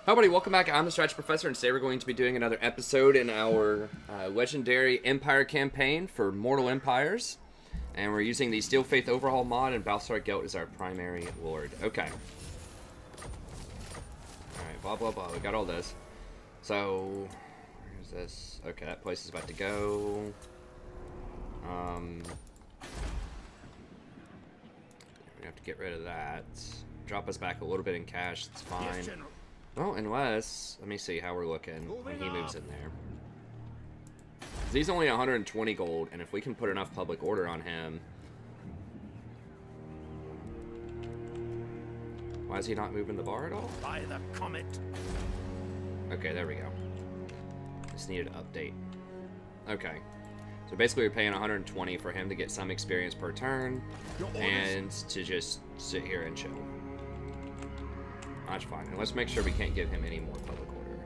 Hi everybody, welcome back. I'm the Strategy Professor, and today we're going to be doing another episode in our Legendary Empire campaign for Mortal Empires. And we're using the Steel Faith Overhaul mod, and Balthasar Gelt is our primary lord. Okay. Alright, blah blah blah, we got all this. So, where's this? Okay, that place is about to go. We have to get rid of that. Drop us back a little bit in cash, it's fine. Yes, General. Well, unless, let me see how we're looking when he moves in there. He's only 120 gold, and if we can put enough public order on him... Why is he not moving the bar at all? By the comet. Okay, there we go. Just needed to update. Okay. So basically we're paying 120 for him to get some experience per turn, and to just sit here and chill. That's fine. And let's make sure we can't give him any more public order.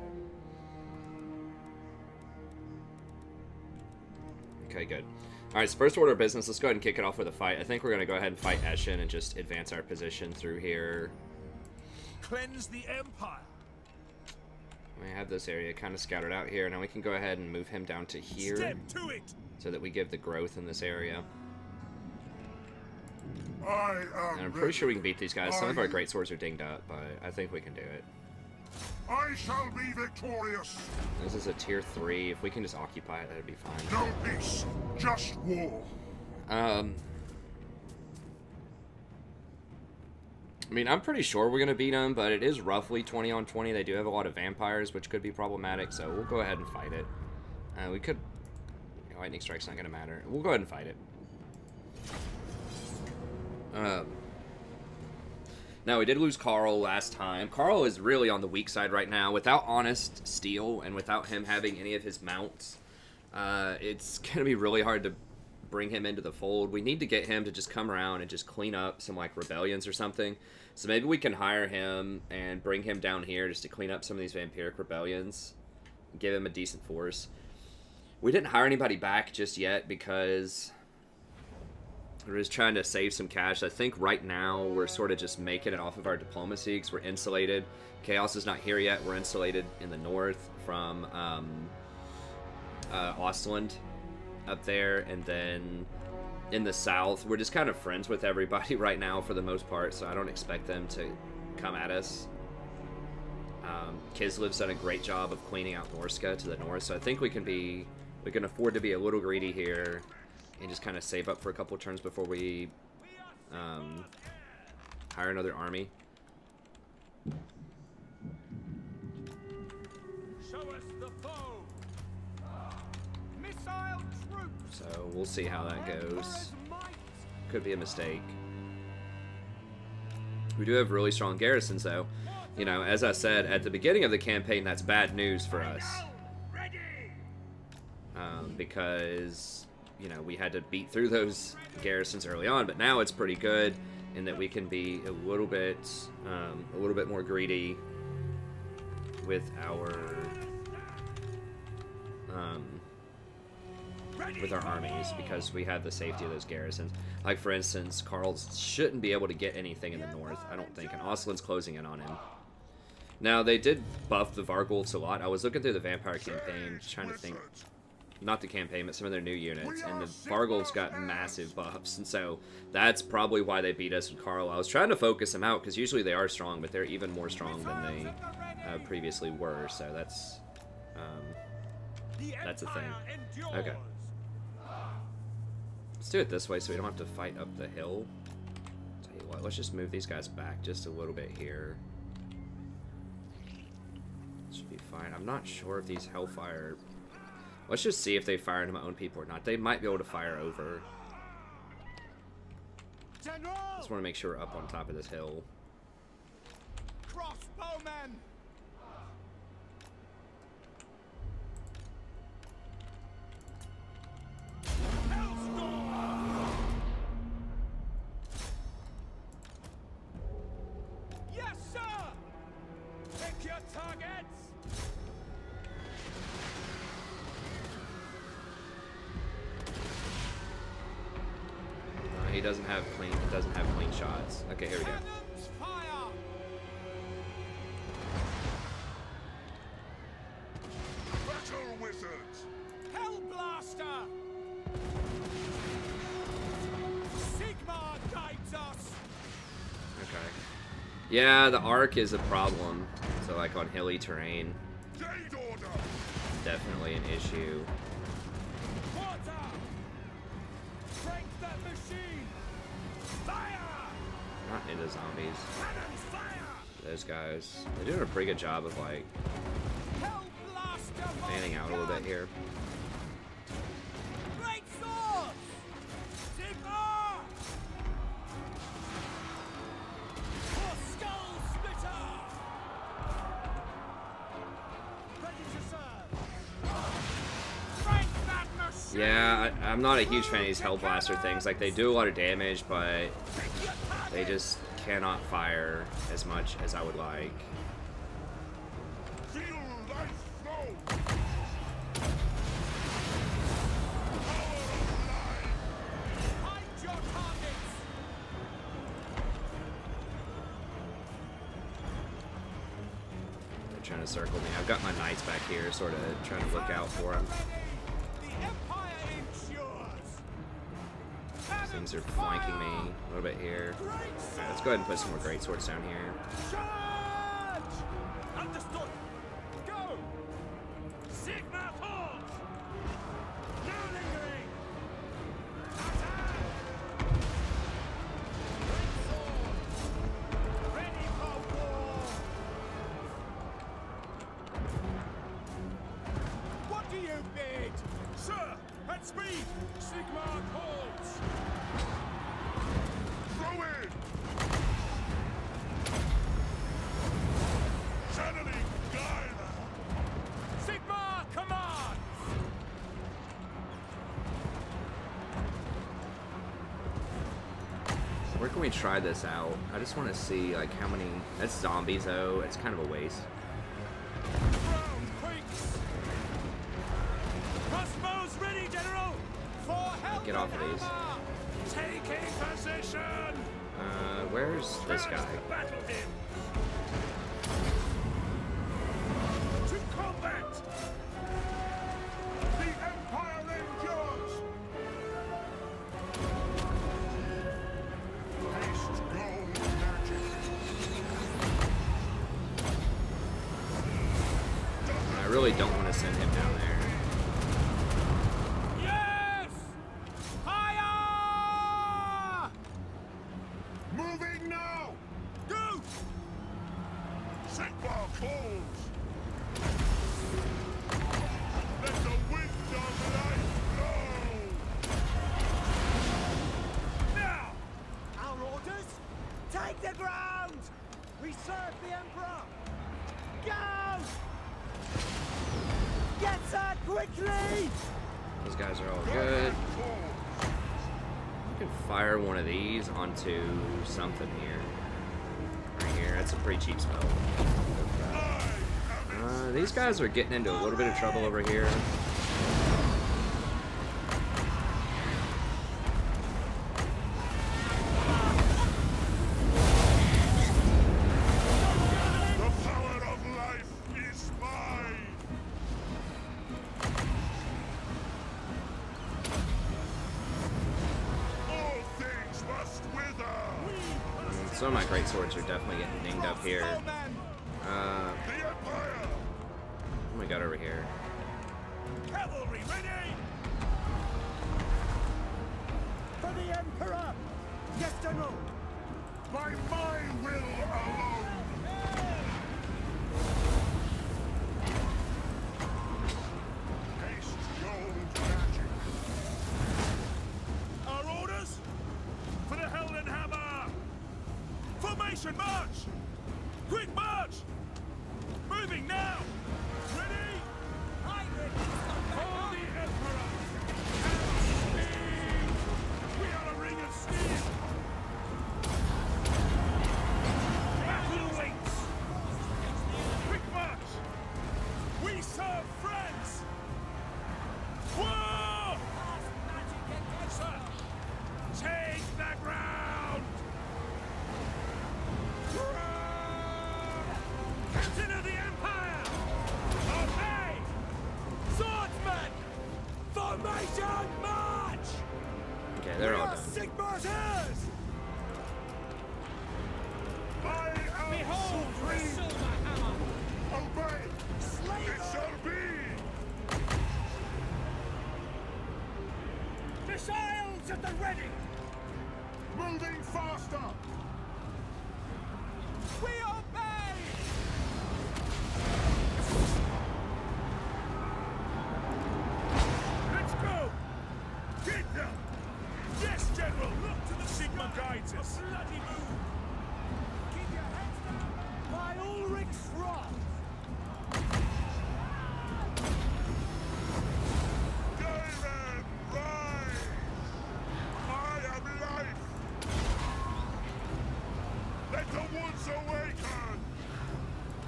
Okay, good. Alright, so first order of business, let's go ahead and kick it off with a fight. I think we're going to go ahead and fight Eshin and just advance our position through here. Cleanse the Empire. We have this area kind of scattered out here. Now we can go ahead and move him down to here. Step to it. So that we give the growth in this area. And I'm pretty sure we can beat these guys. Some of our great swords are dinged up, but I think we can do it. I shall be victorious. This is a tier 3. If we can just occupy it, that'd be fine. No peace, just war. I mean, I'm pretty sure we're going to beat them, but it is roughly 20 on 20. They do have a lot of vampires, which could be problematic, so we'll go ahead and fight it. We could... Lightning Strike's not going to matter. We'll go ahead and fight it. Now, we did lose Carl last time. Carl is really on the weak side right now. Without Honest Steel and without him having any of his mounts, it's going to be really hard to bring him into the fold. We need to get him to just come around and just clean up some, like, rebellions or something. So maybe we can hire him and bring him down here just to clean up some of these vampiric rebellions. Give him a decent force. We didn't hire anybody back just yet because... we're just trying to save some cash. I think right now we're sort of just making it off of our diplomacy because we're insulated. Chaos is not here yet. We're insulated in the north from Ostland up there. And then in the south, we're just kind of friends with everybody right now for the most part. So I don't expect them to come at us. Kislev's done a great job of cleaning out Norska to the north. So I think we can afford to be a little greedy here. And just kind of save up for a couple turns before we hire another army. Show us the foe. Missile troops. So we'll see how that goes. Could be a mistake. We do have really strong garrisons, though. You know, as I said at the beginning of the campaign, that's bad news for us. Because... you know, we had to beat through those garrisons early on, but now it's pretty good in that we can be a little bit more greedy with our armies because we have the safety of those garrisons. Like for instance, Karl shouldn't be able to get anything in the north, I don't think, and Ostland's closing in on him. Now they did buff the Vargults a lot. I was looking through the vampire campaign, trying to think. Not the campaign, but some of their new units. And the Vargults got massive buffs. And so that's probably why they beat us with Carl. I was trying to focus them out, because usually they are strong, but they're even more strong than they previously were. So that's a thing. Okay. Let's do it this way so we don't have to fight up the hill. Tell you what, let's just move these guys back just a little bit here. Should be fine. I'm not sure if these Hellfire... Let's just see if they fire into my own people or not. They might be able to fire over. General! Just want to make sure we're up on top of this hill. Crossbowmen! Hellstorm! Yes, sir! Pick your targets! He doesn't have clean shots. Okay, here we go. Okay. Yeah, the arc is a problem. So like on hilly terrain, definitely an issue. Not into zombies. Those guys, they're doing a pretty good job of like fanning out a little bit here. Yeah, I'm not a huge fan of these Hellblaster things. Like, they do a lot of damage, but they just cannot fire as much as I would like. They're trying to circle me. I've got my knights back here, sort of trying to look out for them. Things are flanking me a little bit here. Alright, let's go ahead and put some more greatswords down here. Understood. Go. Sigma force. No lingering. Attack. Ready for war. What do you bid? Sir, at speed. Sigma calls. Throw in. Channeling Guile. Sigma commands. Where can we try this out? I just want to see like how many. That's zombies though. It's kind of a waste. Ground quakes. Crossbows ready, General. For help. Get off of these. Taking position. Where's this guy? Battle him. To combat. The Empire endures. Haste gold magic. I really don't want to send him down there. Yes! Fire! Moving now! Go! Sigma calls! Let the wind of life blow! Now! Our orders? Take the ground! We serve the Emperor! Go! Get that quickly! Those guys are all good. I can fire one of these onto something here. Right here. That's a pretty cheap spell. These guys are getting into a little bit of trouble over here. The power of life is mine! All things must wither! Some of my greatswords are definitely getting dinged up here. The Empire! What do we got over here? Cavalry ready! For the Emperor! Yes, General! By my will alone! Haste gold magic! Our orders? For the Helden Hammer! Formation march! Quick march! Moving now! Ready? For the Emperor! And speed! We are a ring of steel! Battle waits! Quick march! We serve friends! War! Sir, take the ground! Ulrich's wrath. David, rise! I am life! Let the woods awaken!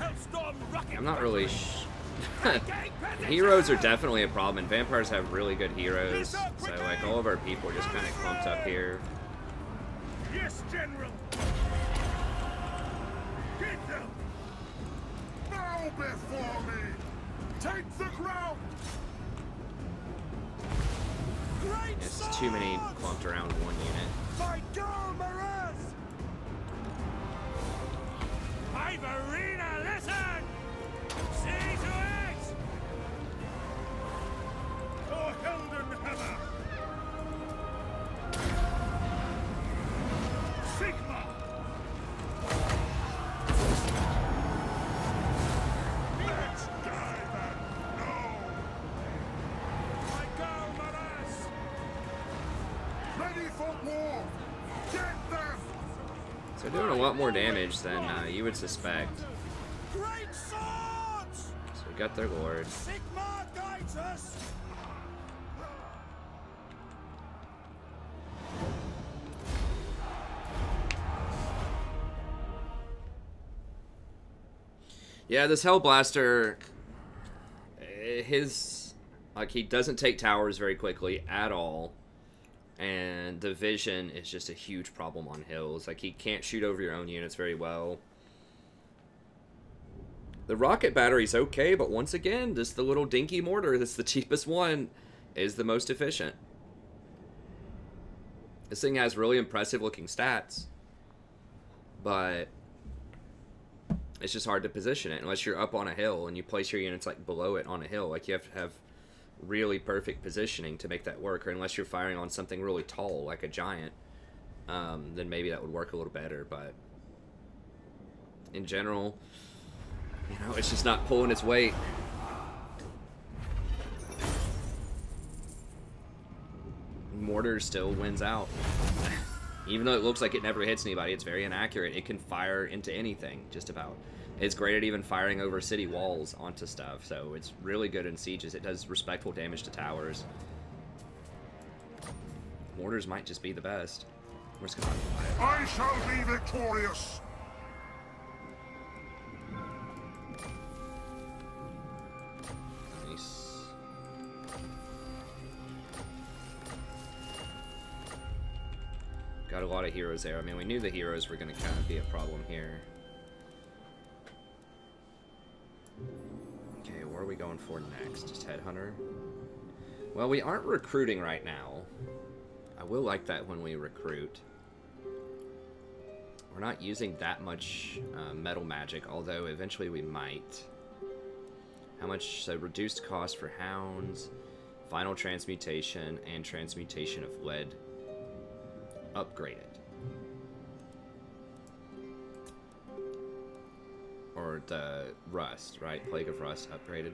Hellstorm rocket. I'm not really Heroes are definitely a problem, and vampires have really good heroes, so like all of our people are just kind of clumped up here. Yes, General! Get them! Bow before me! Take the ground! Great It's too many clumped around one unit. My Galmaras! Ivorina, listen! See to it! For Heldenhammer! Sigma! Let's dive and know! My Galmaras! Ready for war! Get them! So they're doing a lot more damage than you would suspect. Great swords! So we got their lord. Sigma guides us! Yeah, this Hellblaster, he doesn't take towers very quickly at all, and the vision is just a huge problem on hills. Like, he can't shoot over your own units very well. The rocket battery's okay, but once again, just the little dinky mortar that's the cheapest one is the most efficient. This thing has really impressive looking stats, but it's just hard to position it unless you're up on a hill and you place your units like below it on a hill. Like, you have to have really perfect positioning to make that work, or unless you're firing on something really tall like a giant, then maybe that would work a little better. But in general, you know, it's just not pulling its weight. Mortar still wins out. Even though it looks like it never hits anybody, it's very inaccurate. It can fire into anything, just about. It's great at even firing over city walls onto stuff, so it's really good in sieges. It does respectful damage to towers. Mortars might just be the best. We're just gonna I shall be victorious! Nice. Got a lot of heroes there. I mean, we knew the heroes were going to kind of be a problem here. Okay, where are we going for next? Just Headhunter? Well, we aren't recruiting right now. I will like that when we recruit. We're not using that much metal magic, although eventually we might. How much? So reduced cost for hounds, final transmutation, and transmutation of lead upgraded. Or the rust, right? Plague of Rust upgraded.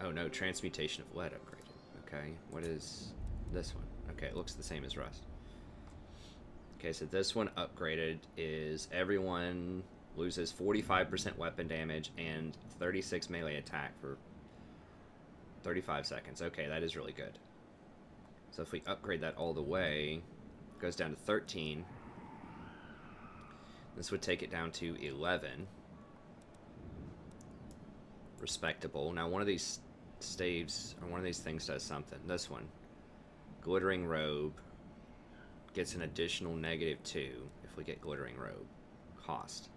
Oh no, transmutation of lead upgraded. Okay, what is this one? Okay, it looks the same as rust. Okay, so this one upgraded is everyone loses 45% weapon damage and 36 melee attack for 35 seconds. Okay, that is really good. So if we upgrade that all the way, it goes down to 13. This would take it down to 11. Respectable. Now one of these staves, or one of these things does something. This one, Glittering Robe, gets an additional -2 if we get Glittering Robe. Cost.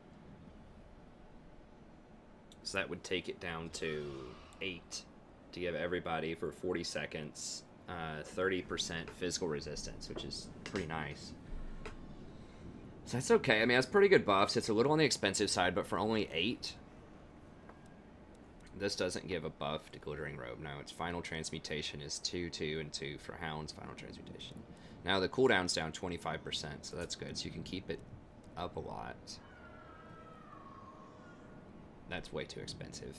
So that would take it down to 8 to give everybody for 40 seconds 30% physical resistance, which is pretty nice. So that's okay. I mean, that's pretty good buffs. It's a little on the expensive side, but for only 8, this doesn't give a buff to Glittering Robe. No, its final transmutation is 2, 2, and 2 for Hound's final transmutation. Now the cooldown's down 25%, so that's good. So you can keep it up a lot. That's way too expensive.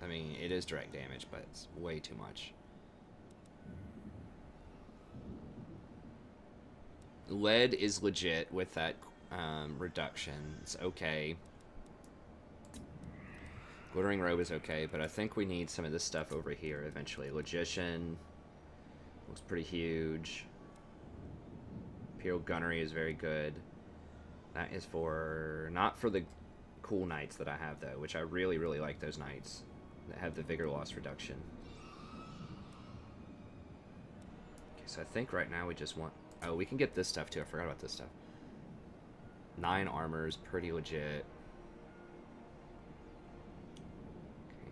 I mean, it is direct damage, but it's way too much. Lead is legit with that reduction. It's okay. Glittering Robe is okay, but I think we need some of this stuff over here eventually. Logician looks pretty huge. Imperial Gunnery is very good. That is for... not for the cool knights that I have, though, which I really, really like those knights that have the Vigor Loss reduction. Okay, so I think right now we just want... oh, we can get this stuff, too. I forgot about this stuff. 9 armor is pretty legit.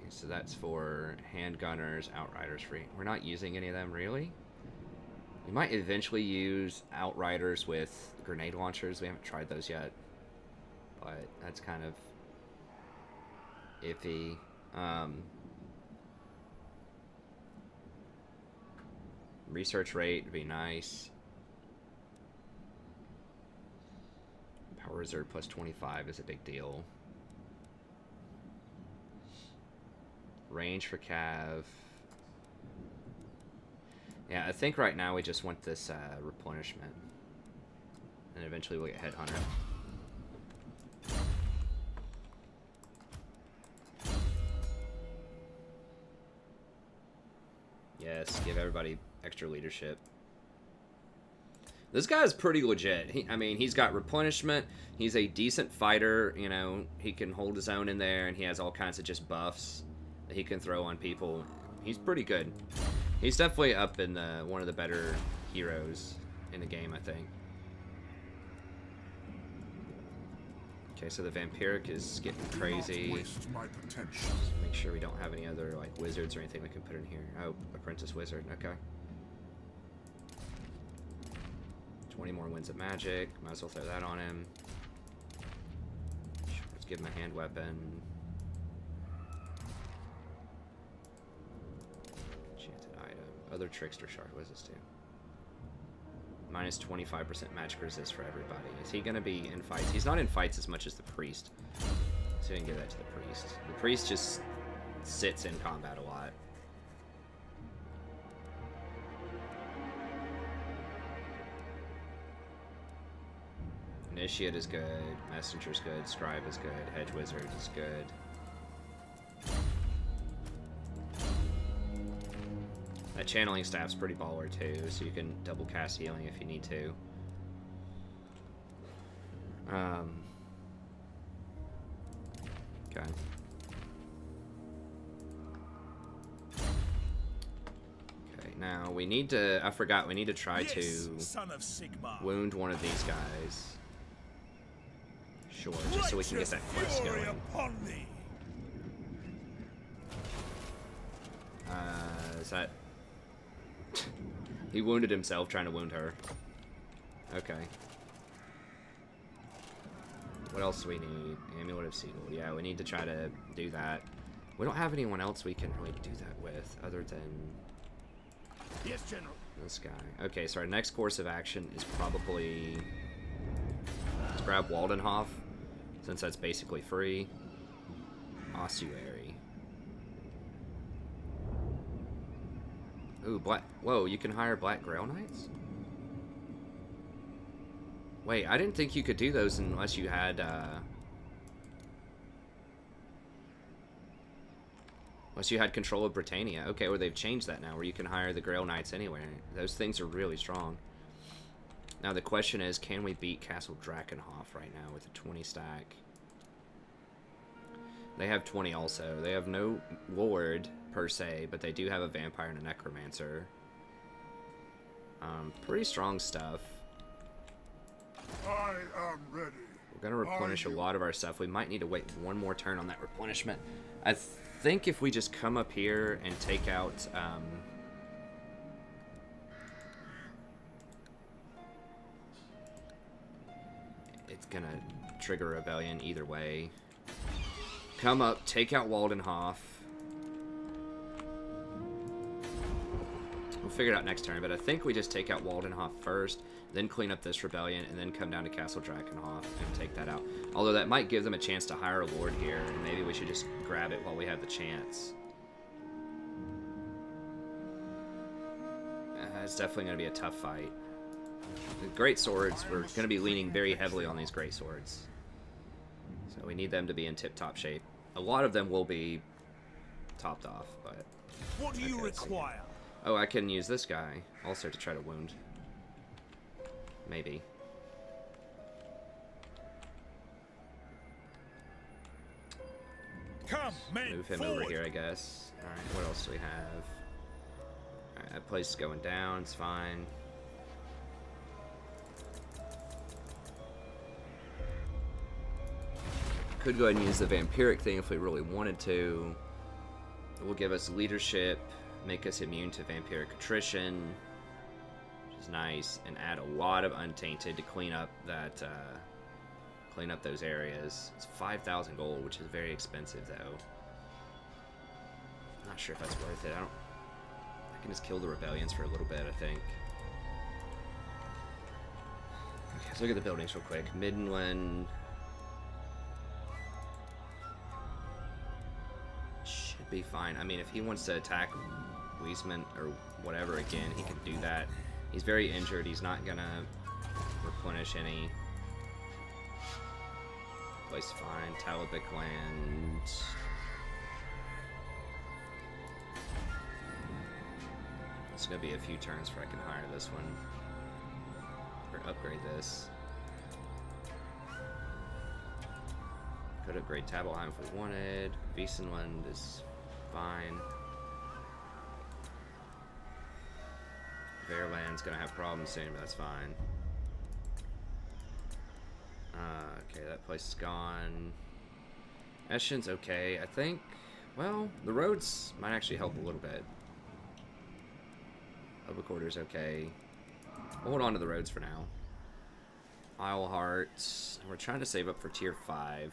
So that's for handgunners, outriders free. We're not using any of them, really? We might eventually use outriders with grenade launchers. We haven't tried those yet. But that's kind of iffy. Research rate would be nice. Power reserve plus 25 is a big deal. Range for Cav. Yeah, I think right now we just want this replenishment. And eventually we'll get Headhunter. Yes, give everybody extra leadership. This guy's pretty legit. I mean, he's got replenishment. He's a decent fighter. You know, he can hold his own in there, and he has all kinds of just buffs that he can throw on people. He's pretty good. He's definitely up in one of the better heroes in the game, I think. Okay, so the Vampiric is getting crazy. Just make sure we don't have any other like wizards or anything we can put in here. Oh, Apprentice Wizard. Okay. 20 more Winds of Magic. Might as well throw that on him. Let's give him a hand weapon. Other Trickster Shark. What does this do? Minus 25% magic resist for everybody. Is he going to be in fights? He's not in fights as much as the Priest. So we didn't give that to the Priest. The Priest just sits in combat a lot. Initiate is good. Messenger's good. Scribe is good. Hedge Wizard is good. That channeling staff's pretty baller too, so you can double cast healing if you need to. Okay. Okay, now we need to, I forgot, we need to try to wound one of these guys. Sure, just so we can get that quest going. Is that... He wounded himself trying to wound her. Okay. What else do we need? Amulet of Seagull. Yeah, we need to try to do that. We don't have anyone else we can really do that with other than... Yes, General. This guy. Okay, so our next course of action is probably... Let's grab Waldenhof, since that's basically free. Ossuary. Ooh, black... Whoa, you can hire Black Grail Knights? Wait, I didn't think you could do those unless you had, unless you had control of Britannia. Okay, well, they've changed that now, where you can hire the Grail Knights anywhere. Those things are really strong. Now, the question is, can we beat Castle Drakenhof right now with a 20 stack? They have 20 also. They have no Lord, per se, but they do have a Vampire and a Necromancer. Pretty strong stuff. I am ready. We're going to replenish a lot of our stuff. We might need to wait one more turn on that replenishment. I think if we just come up here and take out... it's going to trigger a rebellion either way. Come up, take out Waldenhof. We'll figure it out next turn, but I think we just take out Waldenhof first, then clean up this rebellion, and then come down to Castle Drakenhof and take that out. Although that might give them a chance to hire a lord here, and maybe we should just grab it while we have the chance. It's definitely going to be a tough fight. The great swords, we're going to be leaning very heavily on these great swords. So we need them to be in tip-top shape. A lot of them will be topped off, but... What do you require? Oh, I can use this guy also to try to wound. Maybe. Come, men, move him forward. over here, I guess. Alright, what else do we have? Alright, that place is going down, it's fine. Could go ahead and use the vampiric thing if we really wanted to. It will give us leadership, make us immune to vampiric attrition, which is nice, and add a lot of untainted to clean up that, clean up those areas. It's 5,000 gold, which is very expensive though. Not sure if that's worth it. I can just kill the rebellions for a little bit, I think. Okay, let's look at the buildings real quick. Midland. Should be fine. I mean, if he wants to attack Wiesman or whatever again, he can do that. He's very injured. He's not gonna replenish any. Place fine. Talabic land. It's gonna be a few turns before I can hire this one. Or upgrade this. Could upgrade Tabelheim if we wanted. Wiesenland is fine. Verland's gonna have problems soon, but that's fine. Okay, that place is gone. Eschen's okay, I think. Well, the roads might actually help a little bit. Public order's okay. We'll hold on to the roads for now. Isleheart. We're trying to save up for tier 5.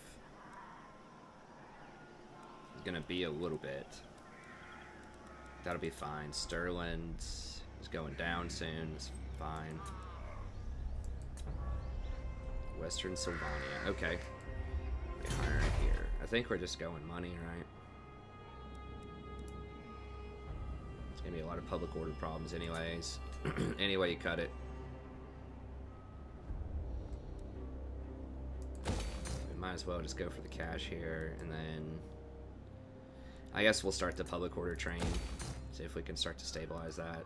It's gonna be a little bit. That'll be fine. Stirland is going down soon. It's fine. Western Sylvania. Okay. We hire here. I think we're just going money, right? It's gonna be a lot of public order problems anyways. Anyway you cut it. We might as well just go for the cash here, and then I guess we'll start the public order train. See if we can start to stabilize that.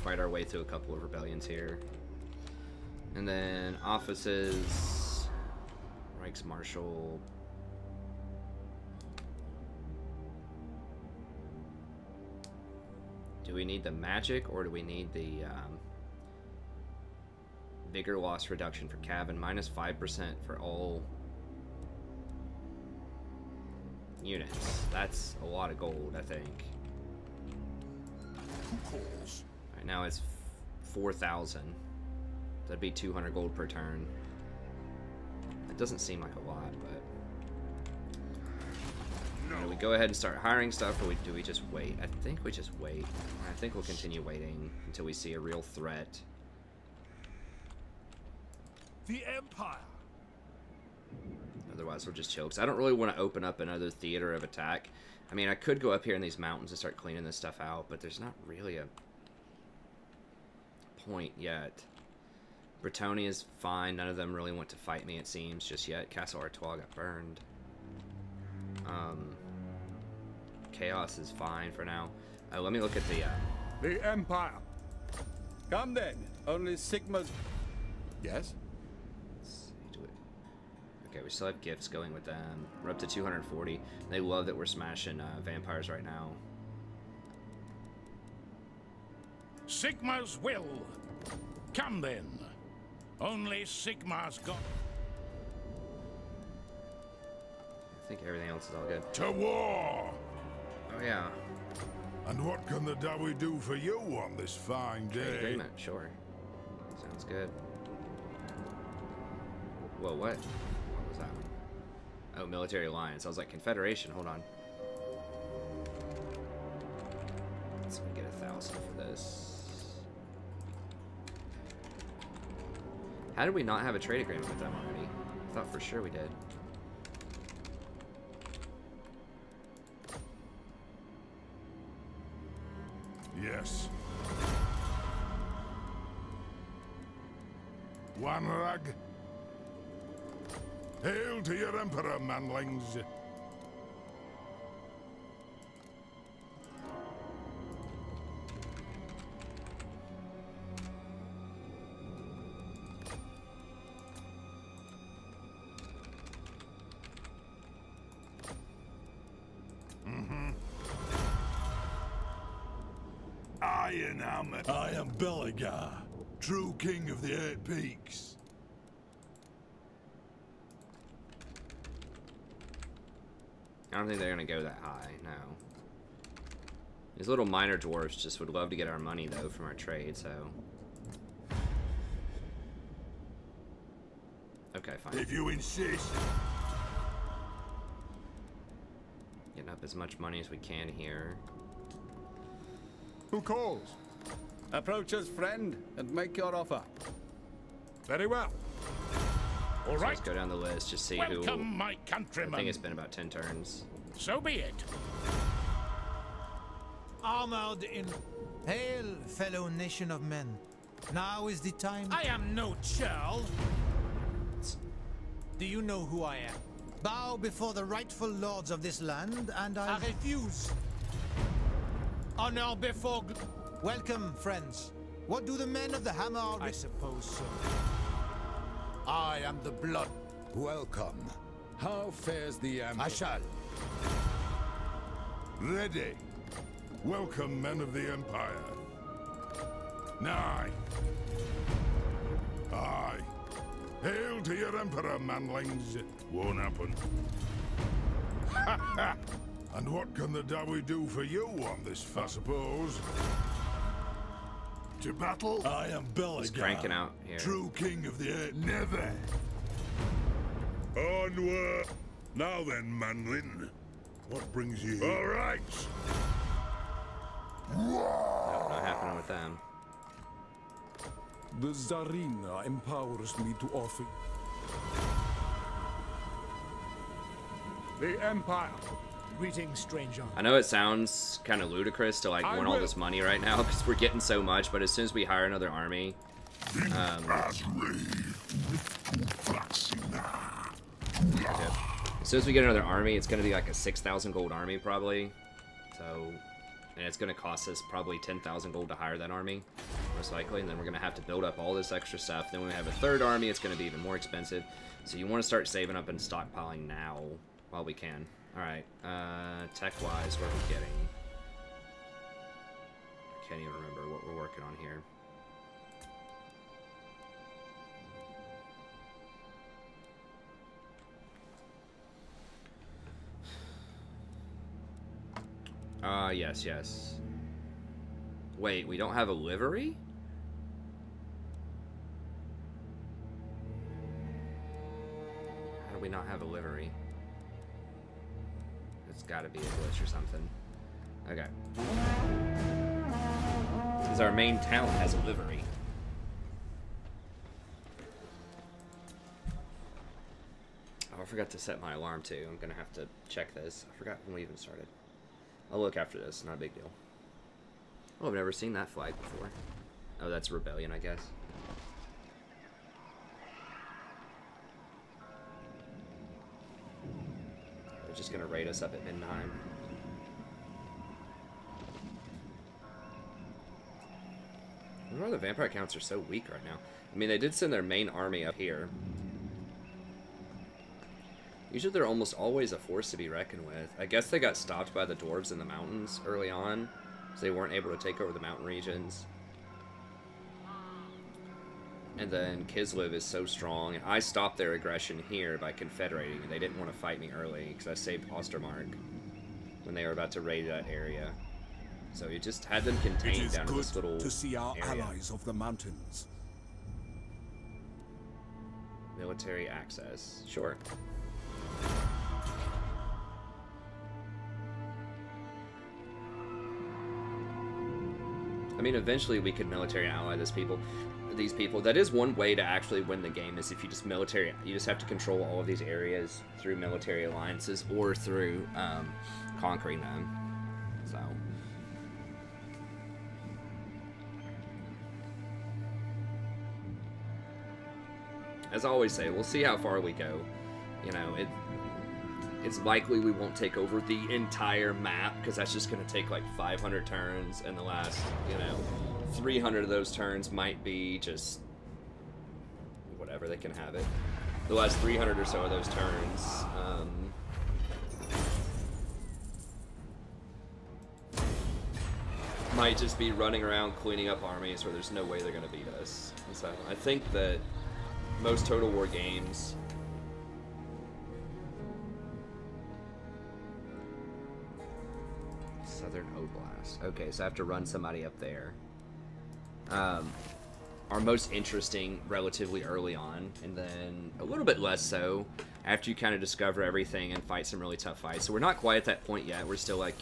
Fight our way through a couple of rebellions here. And then offices, Reichsmarschall. Do we need the magic, or do we need the vigor loss reduction for cabin? Minus 5% for all units. That's a lot of gold, I think. Right now it's 4,000. That'd be 200 gold per turn. It doesn't seem like a lot, but... Do we go ahead and start hiring stuff, or do we just wait? I think we just wait. I think we'll continue waiting until we see a real threat. The Empire. Otherwise, we'll just chill, because I don't really want to open up another theater of attack. I mean, I could go up here in these mountains and start cleaning this stuff out, but there's not really a point yet. Bretonia is fine. None of them really want to fight me, it seems, just yet. Castle Artois got burned. Chaos is fine for now. Let me look at the... The Empire. Come then. Only Sigma's... Yes? Okay, we still have gifts going with them. We're up to 240. They love that we're smashing vampires right now. Sigma's will. Come then. Only Sigma's got. I think everything else is all good. To war! Oh, yeah. And what can the Dawi do for you on this fine Trade day? agreement, sure. Sounds good. Whoa, what? What was that one? Oh, military alliance. I was like, Confederation, hold on. Let's get 1,000 for this. How did we not have a trade agreement with them already? I thought for sure we did. One rug. Hail to your Emperor, manlings. I am Beligar, true king of the 8 Peaks. I don't think they're gonna go that high, no. These little minor dwarfs just would love to get our money, though, from our trade, so... Okay, fine. If you insist. Getting up as much money as we can here. Who calls? Approach us, friend, and make your offer. Very well. All So right. let's go down the list, just see who... Welcome, my I countrymen. think it's been about 10 turns. So be it. Armored in... Hail, fellow nation of men. Now is the time. I am no churl. Do you know who I am? Bow before the rightful lords of this land, and I refuse. Honor before... Welcome, friends. What do the men of the Hammer... I suppose so. I am the blood. Welcome. How fares the I shall. Ready. Welcome, men of the Empire. Nigh. Aye. Hail to your Emperor, manlings. Won't happen. Ha ha! And what can the Dawi do for you on this, I suppose? To battle? I am Beligar. He's cranking out here. True king of the earth. Never. Onward. Now then, manlin. What brings you here? All right. No, not happening with them. The Tsarina empowers me to offer. The Empire. Greetings, stranger. I know it sounds kind of ludicrous to like want all this money right now because we're getting so much, but as soon as we hire another army, okay. As soon as we get another army, it's going to be like a 6,000 gold army probably. So, and it's going to cost us probably 10,000 gold to hire that army, most likely. And then we're going to have to build up all this extra stuff. Then when we have a third army, it's going to be even more expensive. So you want to start saving up and stockpiling now while we can. Alright, tech-wise, what are we getting? I can't even remember what we're working on here. Yes. Wait, we don't have a livery? How do we not have a livery? It's gotta be a glitch or something. Okay. Because our main town has a livery. Oh, I forgot to set my alarm too. I'm gonna have to check this. I forgot when we even started. I'll look after this, not a big deal. Oh, I've never seen that flag before. Oh, that's rebellion, I guess. They're just gonna raid us up at midnight. I wonder why the vampire counts are so weak right now. I mean, they did send their main army up here. Usually they're almost always a force to be reckoned with. I guess they got stopped by the dwarves in the mountains early on, so they weren't able to take over the mountain regions. And then Kislev is so strong, and I stopped their aggression here by confederating. They didn't want to fight me early, because I saved Ostermark when they were about to raid that area. So you just had them contained down to this little to see our area. allies of the mountains. Military access. Sure. I mean, eventually we could military ally these people. That is one way to actually win the game, is if you just military. You just have to control all of these areas through military alliances or through conquering them. So. as I always say, we'll see how far we go. You know, it's likely we won't take over the entire map, because that's just going to take like 500 turns, and the last, you know, 300 of those turns might be just whatever, they can have it. The last 300 or so of those turns, might just be running around cleaning up armies where there's no way they're going to beat us. So I think that most Total War games, Southern Oblast. Okay, so I have to run somebody up there. Are most interesting relatively early on, and then a little bit less so after you kind of discover everything and fight some really tough fights. So we're not quite at that point yet. We're still, like,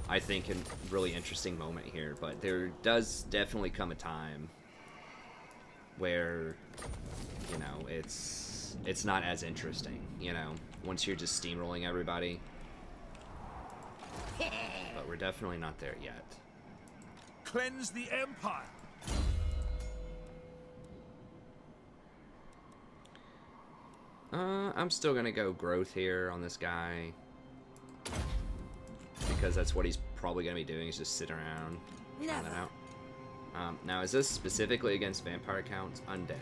I think, in a really interesting moment here, but there does definitely come a time where, you know, it's not as interesting, you know, once you're just steamrolling everybody. But we're definitely not there yet. Cleanse the Empire. I'm still gonna go growth here on this guy, because that's what he's probably gonna be doing, is just sit around, trying that out. Now, is this specifically against vampire counts? Undead.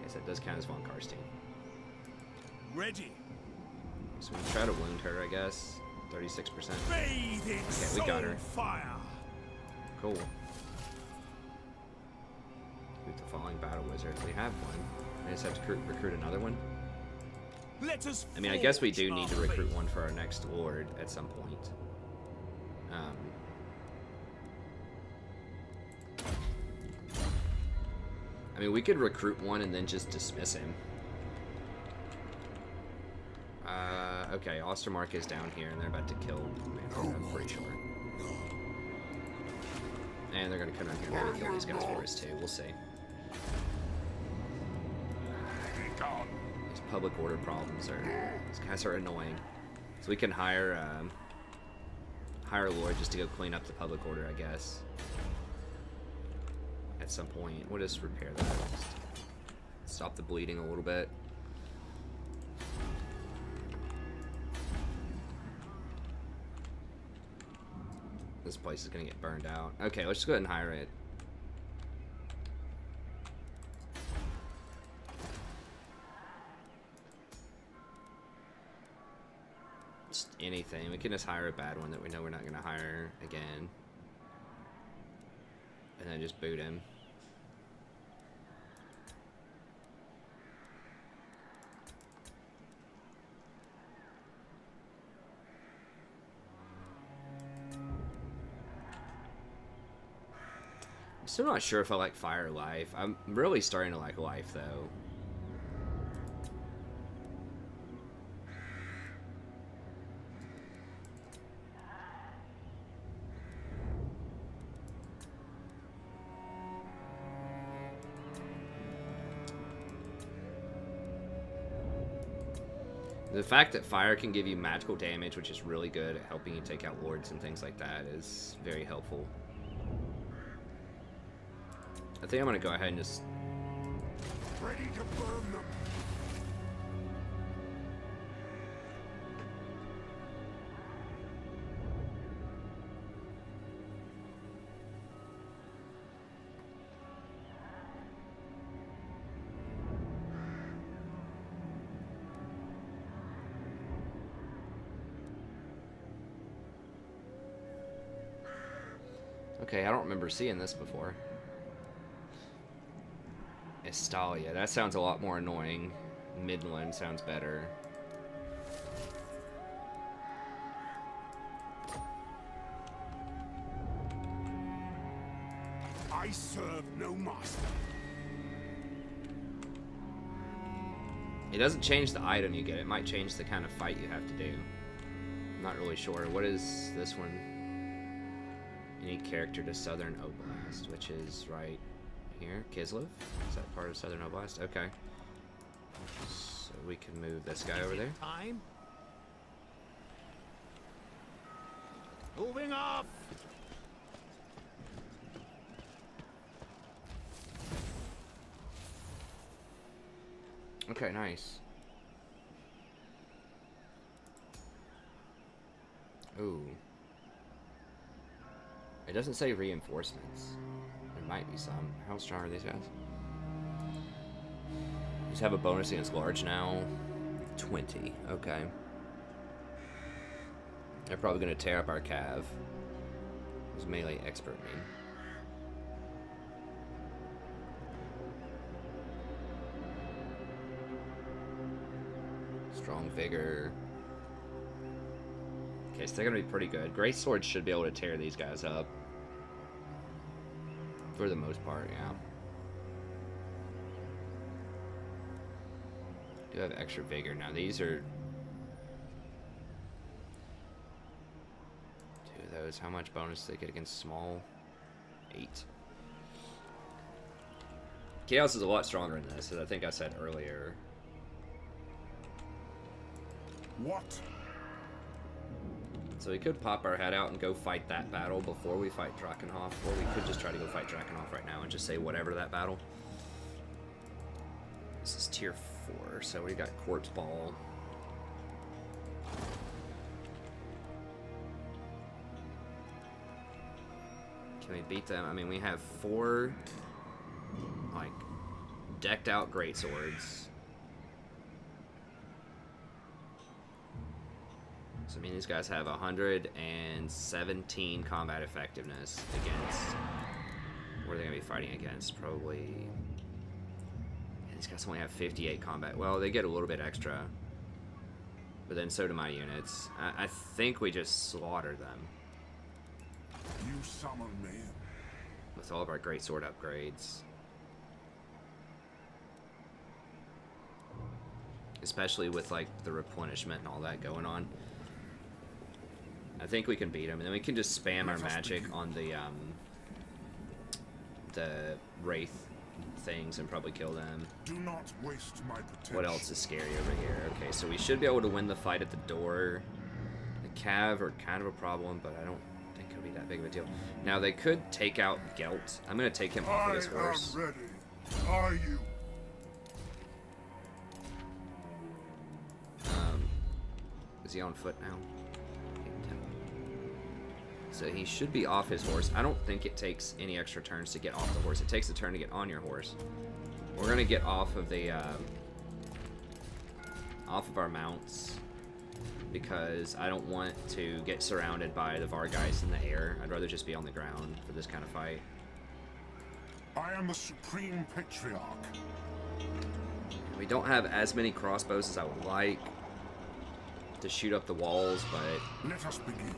Yes, that does count as Von Karstein. Ready. So we try to wound her, I guess. 36%. Bathe in Okay, we got her. fire. Cool. With the Falling Battle Wizard. We have one. I just have to recruit another one. Let us. I mean, I guess we do need to recruit one for our next lord at some point. I mean, we could recruit one and then just dismiss him. Okay, Ostermark is down here, and they're about to kill Manfred, I'm pretty sure. And they're gonna come down here and maybe kill these guys for us too. We'll see. These public order problems these guys are annoying. So we can hire hire a lord just to go clean up the public order, I guess. At some point. We'll just repair that. Just stop the bleeding a little bit. This place is gonna get burned out. Okay, let's just go ahead and hire it. Just anything. We can just hire a bad one that we know we're not gonna hire again. And then just boot him. I'm still not sure if I like fire or life. I'm really starting to like life, though. The fact that fire can give you magical damage, which is really good at helping you take out lords and things like that, is very helpful. I think I'm gonna go ahead and just Ready to burn them. Okay, I don't remember seeing this before. Estalia, that sounds a lot more annoying. Midland sounds better. I serve no master. It doesn't change the item you get. It might change the kind of fight you have to do. I'm not really sure. What is this one? Any character to Southern Oblast, which is right here. Kislev? Is that part of Southern Oblast? Okay. So we can move this guy over there. Time. Moving off. Okay, nice. Ooh. It doesn't say reinforcements. There might be some. How strong are these guys? These have a bonus against large now. 20. Okay. They're probably going to tear up our cav. Who's melee expert mean? Strong vigor. Okay, so they're gonna be pretty good. Great swords should be able to tear these guys up. For the most part, yeah. Do have extra vigor. Now these are... Two of those. How much bonus do they get against small? 8. Chaos is a lot stronger in this, as I think I said earlier. What? So we could pop our head out and go fight that battle before we fight Drakenhof, or we could just try to go fight Drakenhof right now and just say whatever that battle. This is tier 4, so we got Corpse Ball. Can we beat them? I mean, we have 4, like, decked out greatswords. So, I mean, these guys have 117 combat effectiveness against... What are they going to be fighting against? Probably... Yeah, these guys only have 58 combat. Well, they get a little bit extra. But then so do my units. I think we just slaughter them. You summon me. With all of our greatsword upgrades. Especially with, like, the replenishment and all that going on. I think we can beat him, and then we can just spam our magic on the Wraith things and probably kill them. Do not waste my potential. What else is scary over here? Okay, so we should be able to win the fight at the door. The cav are kind of a problem, but I don't think it'll be that big of a deal. Now, they could take out Gelt. I'm going to take him off of this horse. I am ready. Are you? Is he on foot now? So he should be off his horse. I don't think it takes any extra turns to get off the horse. It takes a turn to get on your horse. We're gonna get off of the off of our mounts because I don't want to get surrounded by the Vargeist in the air. I'd rather just be on the ground for this kind of fight. I am the Supreme Patriarch. We don't have as many crossbows as I would like to shoot up the walls, but Let us begin.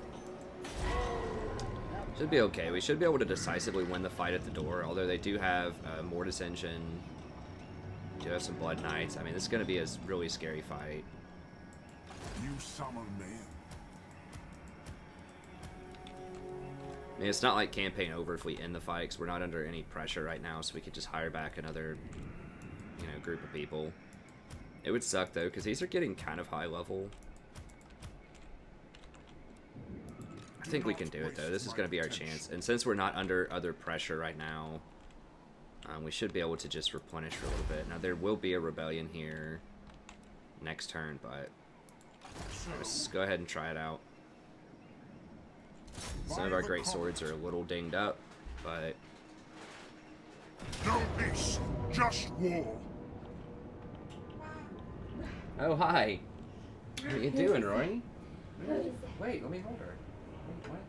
should be okay. We should be able to decisively win the fight at the door, although they do have a Mortis Engine, do have some Blood Knights. I mean, this is going to be a really scary fight. You summon me. I mean, it's not like campaign over if we end the fight, because we're not under any pressure right now, so we could just hire back another, you know, group of people. It would suck, though, because these are getting kind of high level. I think we can do it, though. This is going to be our chance. And since we're not under other pressure right now, we should be able to just replenish for a little bit. Now, there will be a rebellion here next turn, but let's go ahead and try it out. Some of our great swords are a little dinged up, but... No peace, just war. Oh, hi. What are you doing, Roy? Wait, let me hold her. What?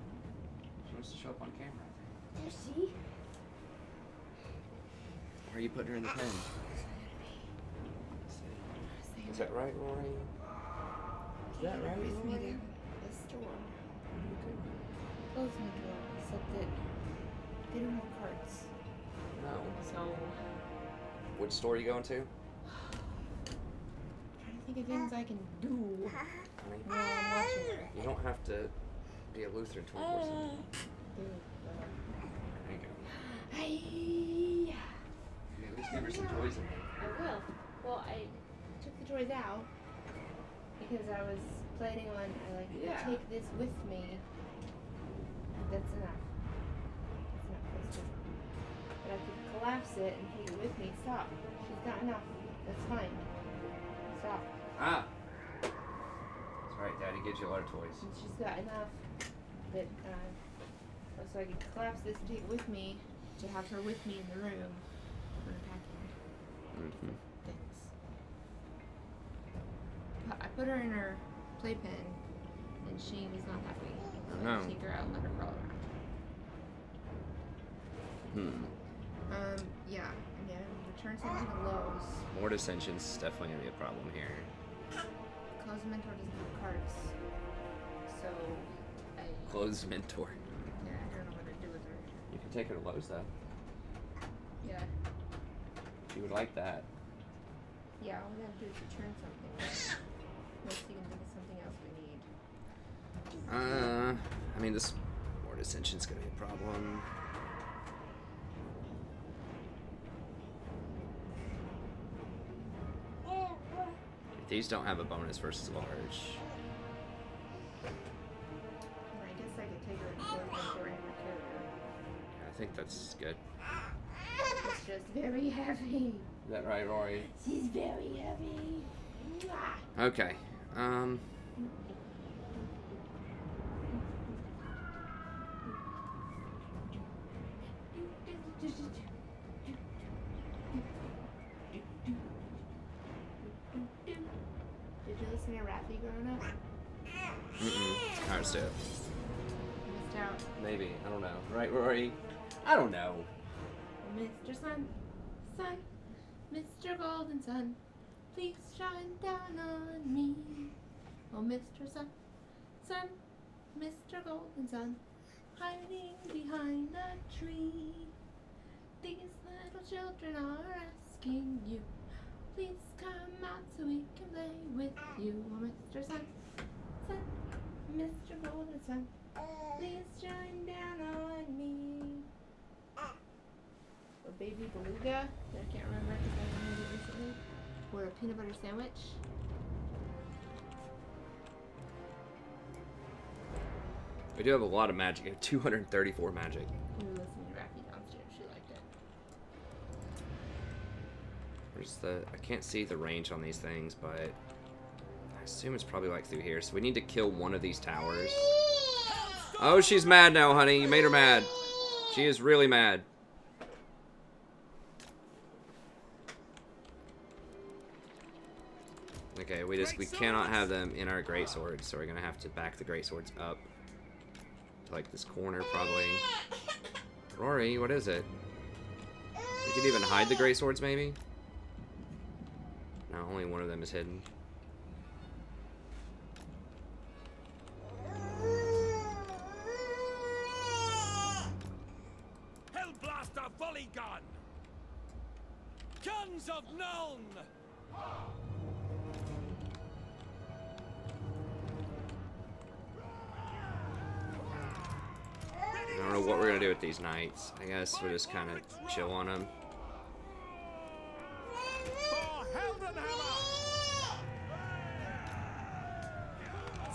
She wants to show up on camera. Does she? Where are you putting her in the pen? Is that right, Rory? Is that right, With me Rory? to the store. Clothes maker, except that they don't have carts. No. So, Which store are you going to? trying to think of things I can do Honey, while I'm watching her. you don't have to be a Lutheran 24/7. Dude, There you go. I At least give her some toys in there. I will. Well, I took the toys out because I was planning on, Yeah. take this with me. That's enough. That's enough. That's good. But I could collapse it and take it with me. Stop. She's got enough. That's fine. Stop. Ah! That's right, Daddy gives you a lot of toys. And she's got enough that, so I can collapse this and take it with me to have her with me in the room when I'm packing things. But I put her in her playpen and she was not happy. So No. I take her out and let her crawl around. Yeah, and then return something to Lowe's. More dissension's definitely gonna be a problem here. Close mentor doesn't have cards. So Close mentor. yeah, I don't know what to do with her. You can take her to Lowe's though. Yeah. She would like that. Yeah, all we gotta do is return something. Unless you can think of something else we need. I mean, this more dissension's gonna be a problem. These don't have a bonus versus large. And I guess I could take her and close mentor and her carrier. I think that's good. It's just very heavy. Is that right, Rory? She's very heavy. Okay. Did you listen to Raffy growing up? Alright, let's do it. Missed out. Maybe. I don't know. Right, Rory? I don't know. Oh, Mr. Sun, Sun, Mr. Golden Sun, please shine down on me. Oh, Mr. Sun, Sun, Mr. Golden Sun, hiding behind a tree. These little children are asking you, please come out so we can play with you. Oh, Mr. Sun, Sun, Mr. Golden Sun, please shine down on me. A baby beluga that I can't remember because I haven't made it recently, or a peanut butter sandwich. We do have a lot of magic. We have 234 magic. We were listening to Raffy downstairs. She liked it. Where's the... I can't see the range on these things, but I assume it's probably like through here. So we need to kill one of these towers. Oh, she's mad now, honey. You made her mad. She is really mad. Okay, we cannot have them in our greatswords, so we're gonna have to back the greatswords up to like this corner probably. Rory, what is it? We could even hide the greatswords maybe? No, only one of them is hidden. Hellblaster volley gun! Guns of Nuln! I don't know what we're gonna do with these knights. I guess we'll just kind of chill on them. For Heldenhammer!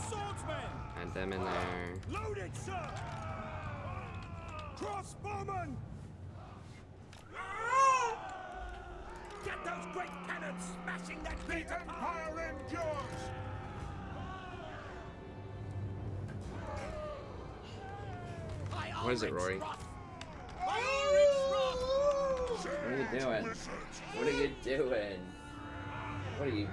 Swordsmen! Add them in there. Loaded, sir! Crossbowmen! Get those great cannons smashing that beat apart! endures! What is it, Rory? What are you doing? What are you doing? What are you doing?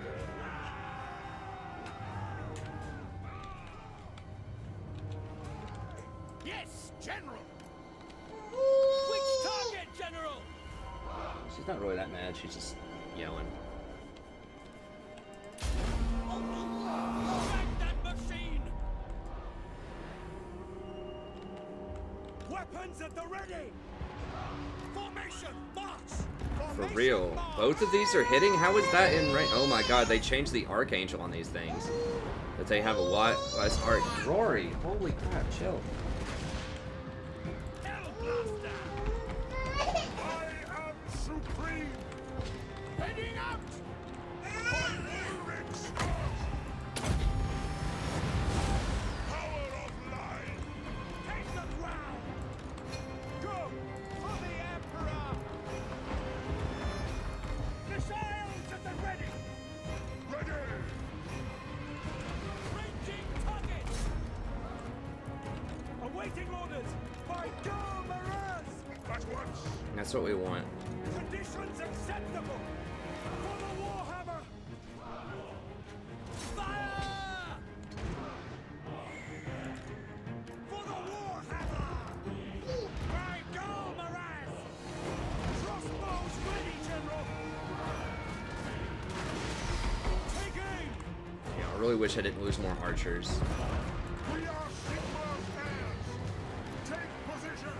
Yes, General! Which target, General? She's not really that mad. She's just yelling. Back that machine! Weapons at the ready! Formation, march! For real. Both of these are hitting? How is that in range? Oh my god, they changed the Archangel on these things. That they have a lot less arc. Rory, holy crap, chill. Hellblaster! I am supreme! Heading out! Power of life! Take the ground! Go! For the Emperor! Missiles at the ready! Ready That's what we want. Conditions acceptable for the Warhammer. Fire! For the Warhammer. By go, Moraz! Crossbows ready, General. Take aim. Yeah, I really wish I didn't lose more archers. We are Sigmar's heirs. Take position.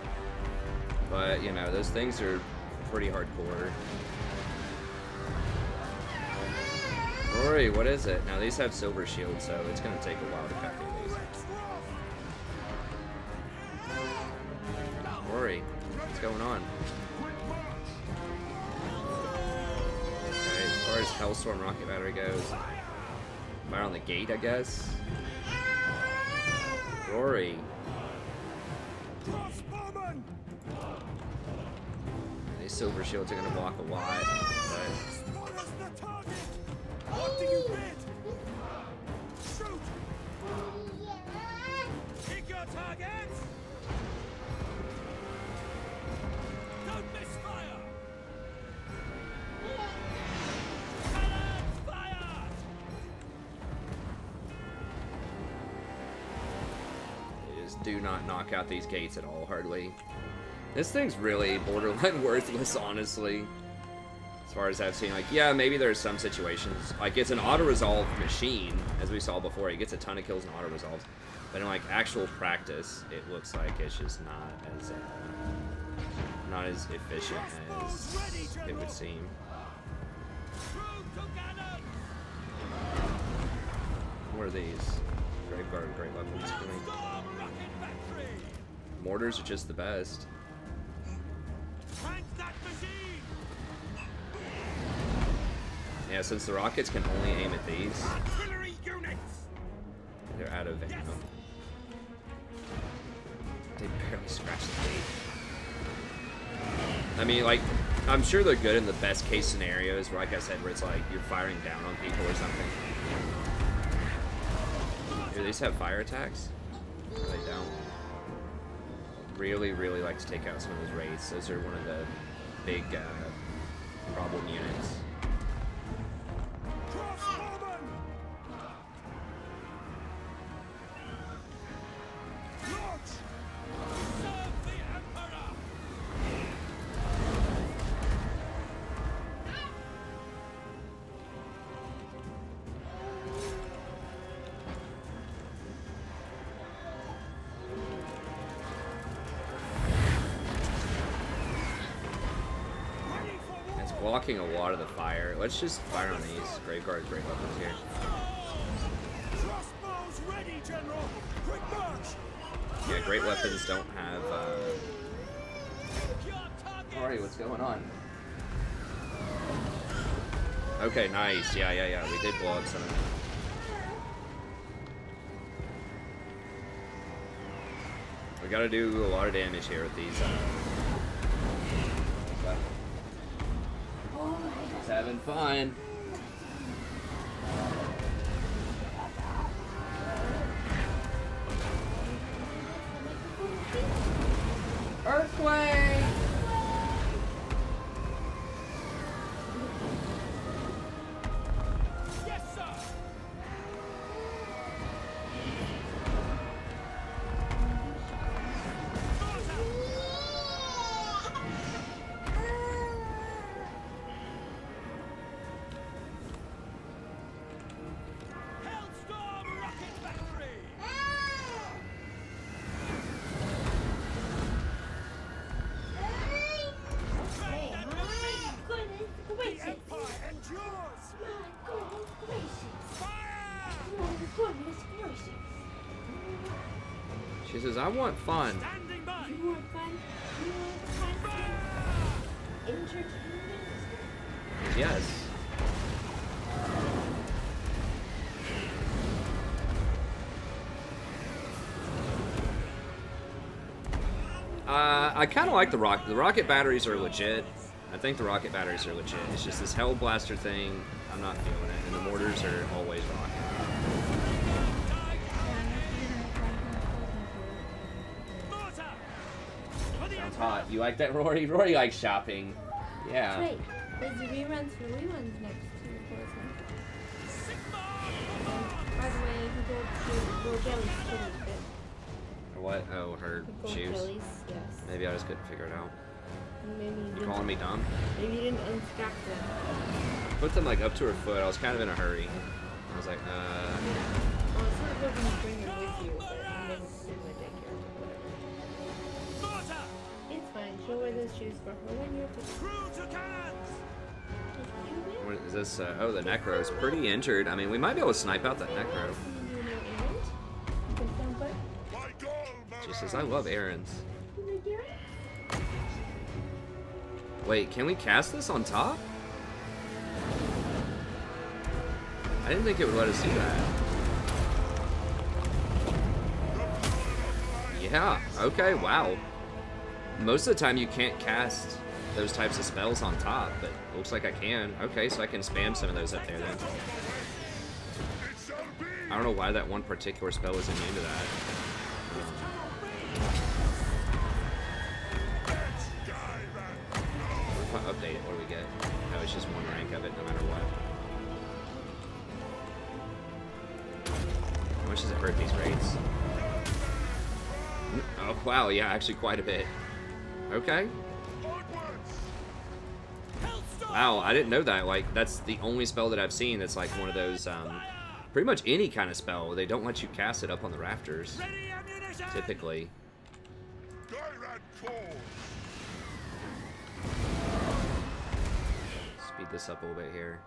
But, you know, those things are pretty hardcore. Rory, what is it? Now, these have silver shields, so it's going to take a while to cut through these. Rory, what's going on? Okay, as far as Hellstorm Rocket Battery goes, fire on the gate, I guess. Rory. Crossbowman. These silver shields are going to block a lot, but Spot us the target. What do you bid? Shoot. Pick your targets. Don't miss fire. Cannons fired. they just do not knock out these gates at all, hardly. This thing's really borderline worthless, honestly. As far as I've seen, like, yeah, maybe there's some situations. Like, it's an auto-resolve machine, as we saw before. It gets a ton of kills and auto-resolves. But in, like, actual practice, it looks like it's just not as efficient as it would seem. What are these? Graveguard and great weapons. Mortars are just the best. Yeah, since the rockets can only aim at these, they're out of ammo. They barely scratch the gate. I mean, like, I'm sure they're good in the best case scenarios, where, like I said, where it's like you're firing down on people or something. Do these have fire attacks? No, they don't. Really, really like to take out some of those raids. Those are one of the big problem units. Blocking a lot of the fire. Let's just fire on these. Graveguard, great weapons here. Crossbows ready, General. Quick march. Yeah, great weapons don't have. Alright, what's going on? Okay, nice. Yeah. We did blow up some. We gotta do a lot of damage here with these. Having fun. Earthquake! Yes, sir. She says, I want fun. You want fun? You want fun? Entertainment? Yes. I kind of like the rocket. The rocket batteries are legit. I think the rocket batteries are legit. It's just this Hell Blaster thing, I'm not feeling it. And the mortars are always rocking. Sounds hot. You like that, Rory? Rory likes shopping. Yeah. Right. There's reruns for reruns next to Portsmouth. By the way, the gold jellies totally fit. What? Oh, her The gold shoes. jellies, yes. Maybe I just couldn't figure it out. Maybe you You didn't, calling me dumb? maybe you didn't unstrap them. Put them like up to her foot. I was kind of in a hurry. I was like, Well, it's not good when you bring her with you, but you didn't take care of it, whatever. It's fine. She'll wear those shoes for her when you're Crew to cannons! what is this? Oh, the Necro's pretty injured. I mean, we might be able to snipe out that Necro. She says, I love errands. Wait, can we cast this on top? I didn't think it would let us do that. Yeah, okay, wow. Most of the time you can't cast those types of spells on top, but it looks like I can. Okay, so I can spam some of those up there then. I don't know why that one particular spell was immune to that. If I update it, what do we get? Oh, it's just one rank of it no matter what. How much does it hurt these raids? Oh, wow, yeah, actually quite a bit. Okay. Wow, I didn't know that. Like, that's the only spell that I've seen that's like one of those, pretty much any kind of spell. They don't let you cast it up on the rafters, typically. Speed this up a little bit here.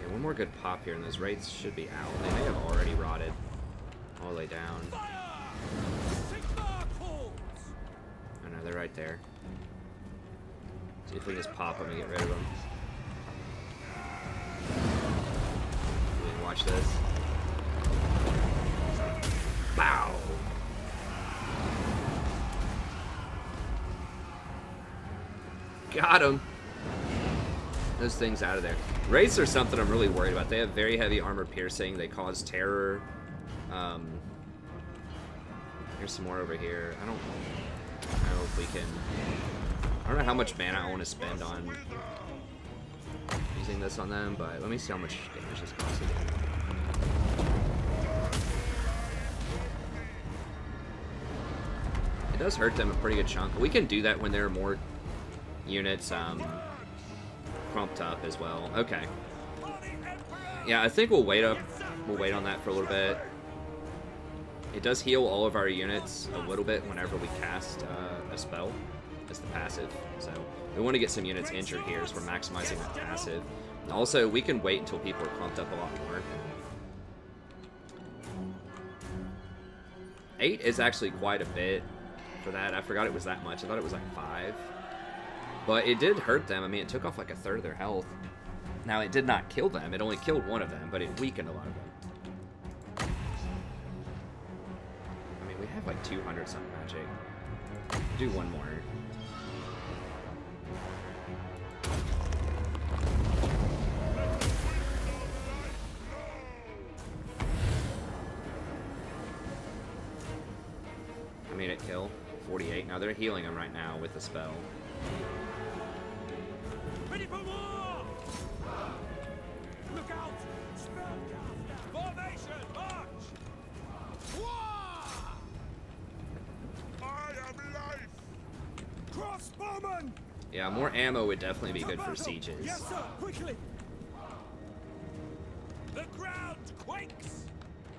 Yeah, one more good pop here and those raids should be out. They may have already rotted all the way down. Oh no, they're right there. See if we just pop them and get rid of them. Watch this. Bow! Got him! Those things out of there. Wraiths are something I'm really worried about. They have very heavy armor piercing. They cause terror. Here's some more over here. I don't know if we can... I don't know how much mana I want to spend on using this on them, but let me see how much damage this costs again. It does hurt them a pretty good chunk. We can do that when there are more units crumped up as well. Okay. Yeah, I think we'll wait on that for a little bit. It does heal all of our units a little bit whenever we cast a spell as the passive. So we want to get some units injured here as we're maximizing that passive. Also, we can wait until people are clumped up a lot more. 8 is actually quite a bit for that. I forgot it was that much. I thought it was like 5. But it did hurt them. I mean, it took off like a third of their health. Now, it did not kill them. It only killed one of them, but it weakened a lot of them. I mean, we have like 200 something magic. Do one more. I made it kill. 48. Now they're healing him right now with the spell. Ready for war! Look out! Spellcaster! Formation! March! War! I am life! Crossbowman! Yeah, more ammo would definitely be good for sieges. Yes, sir! Quickly! The ground quakes!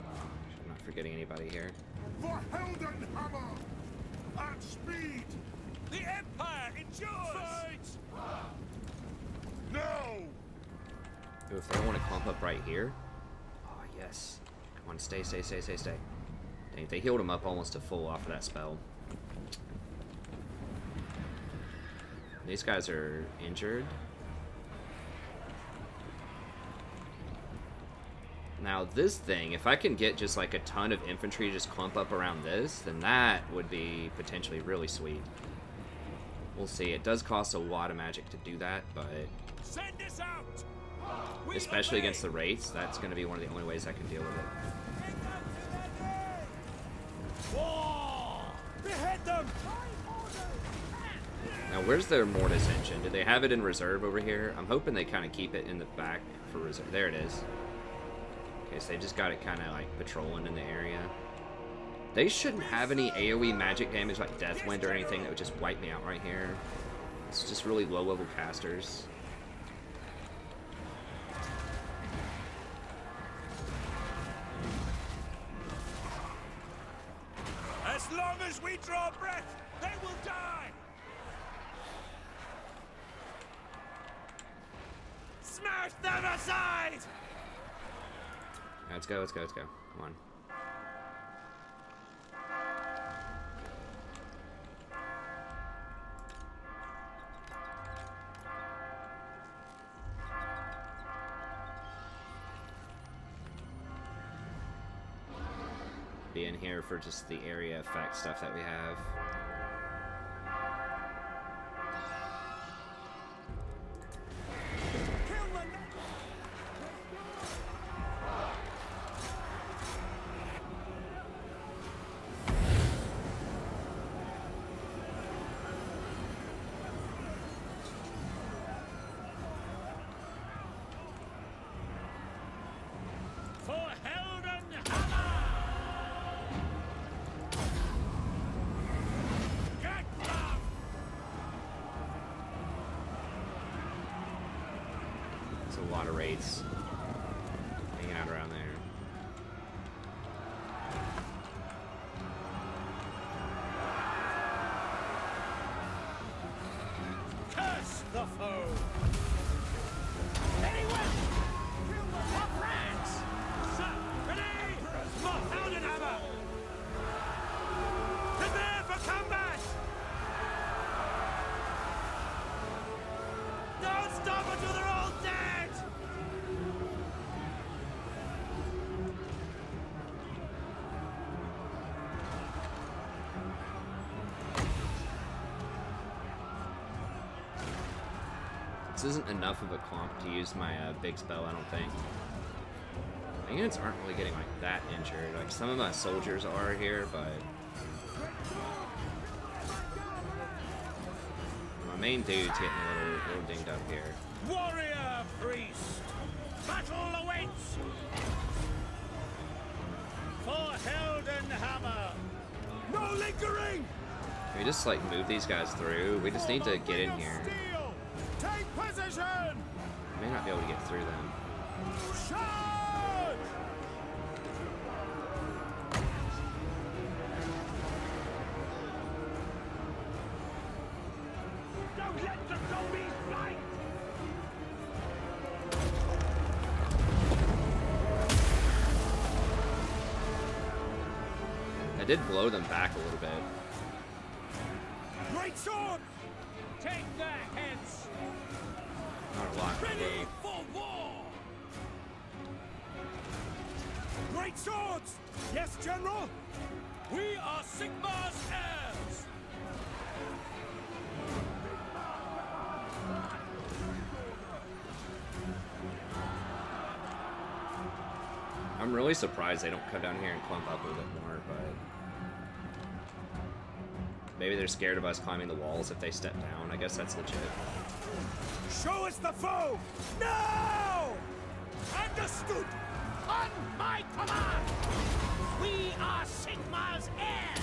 I'm not forgetting anybody here. For Heldenhammer! At speed! The Empire endures! Fight! No! Ooh, if they don't want to clump up right here. Oh, yes. Come on, stay. Dang, they healed him up almost to full off of that spell. These guys are injured. Now, this thing, if I can get just like a ton of infantry to just clump up around this, then that would be potentially really sweet. We'll see. It does cost a lot of magic to do that, but Send us out! especially against the wraiths, that's going to be one of the only ways I can deal with it. Now, where's their Mortis engine? Do they have it in reserve over here? I'm hoping they kind of keep it in the back for reserve. There it is. Okay, so they just got it kind of like patrolling in the area. They shouldn't have any AoE magic damage like Deathwind or anything that would just wipe me out right here. It's just really low-level casters. As long as we draw breath, they will die! Smash them aside! Let's go, let's go, let's go. Come on. Be in here for just the area effect stuff that we have. A lot of raids hanging out around there. Curse the foe! Very well! Kill the hot rats! Sir, grenade! More pounding hammer! Prepare for combat! Don't stop until they're all dead! This isn't enough of a clump to use my big spell, I don't think. My units aren't really getting like that injured. Like some of my soldiers are here, but my main dude's getting a little dinged up here. Warrior priest, battle awaits. For Heldenhammer, no lingering. Can we just like move these guys through? We just need to get in here. Take position! I may not be able to get through them. Charge! Don't let the zombies fight! I did blow them back a little bit. Great sword! Take their heads! Not a lot. Ready for war! Great swords! Yes, General? We are Sigmar's heirs! I'm really surprised they don't come down here and clump up a little bit more, but maybe they're scared of us climbing the walls if they step down. I guess that's legit. Show us the foe! Now! Understood! On my command! We are Sigmar's heirs!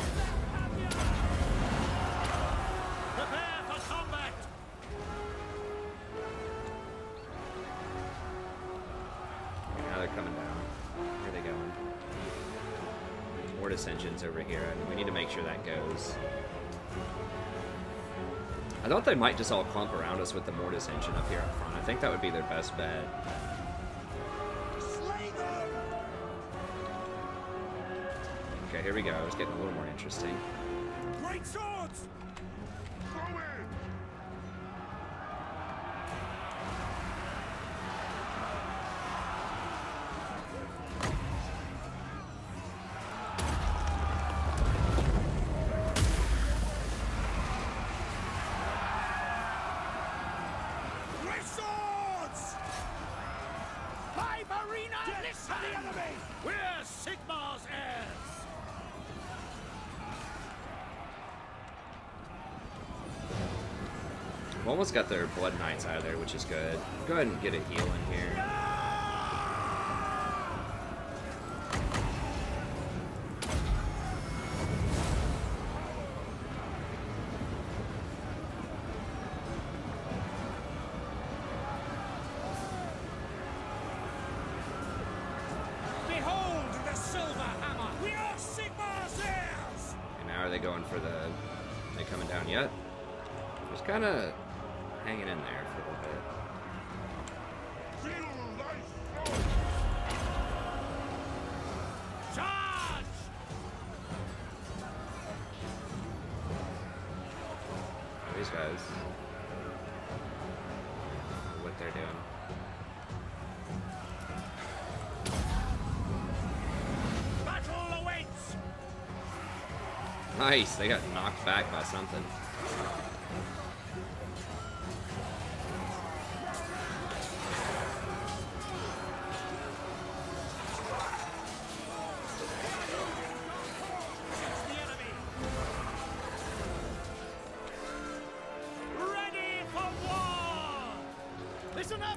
Prepare for combat! Now they're coming down. Where are they going? Mortis engine's over here, and we need to make sure that goes. I thought they might just all clump around us with the Mortis engine up here up front. I think that would be their best bet. Okay, here we go. It's getting a little more interesting. Great swords! We've almost got their Blood Knights out of there, which is good. Go ahead and get a heal in here. Kind of hanging in there for a little bit. Charge! Oh, these guys, what they're doing. Battle awaits! Nice, they got knocked back by something.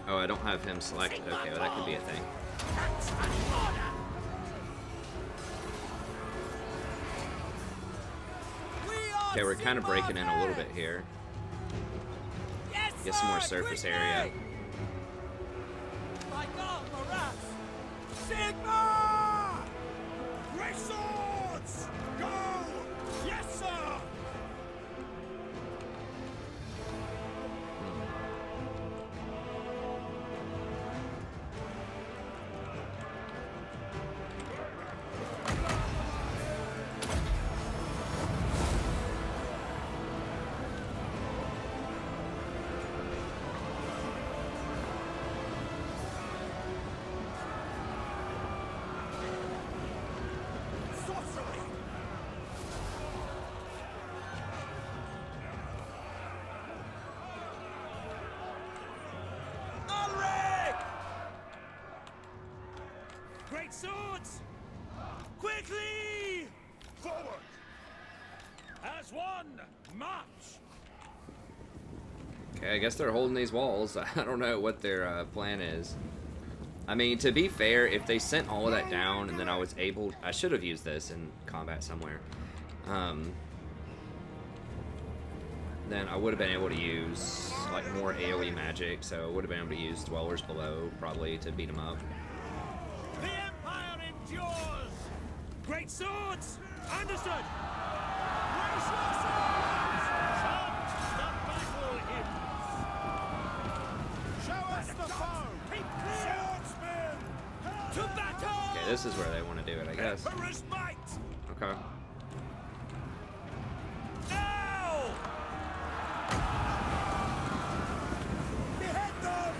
Oh, I don't have him selected. Okay, well, that could be a thing. Okay, we're kind of breaking in a little bit here. Get some more surface area. Sigma! Great swords! Go! Yes, sir! Great swords! Quickly! Forward! As one, march! Okay, I guess they're holding these walls. I don't know what their plan is. I mean, to be fair, if they sent all of that down and then I was able... I should have used this in combat somewhere. Then I would have been able to use, like, more AoE magic, so I would have been able to use Dwellers Below, probably, to beat them up. The Empire endures! Great swords! Understood! Raise your swords! Chant the battle hymns! Show us the foe! Keep clear! Swordsmen! To battle! Okay, this is where they want to do it, I guess. Emperor's might! Okay. Now! Behead them!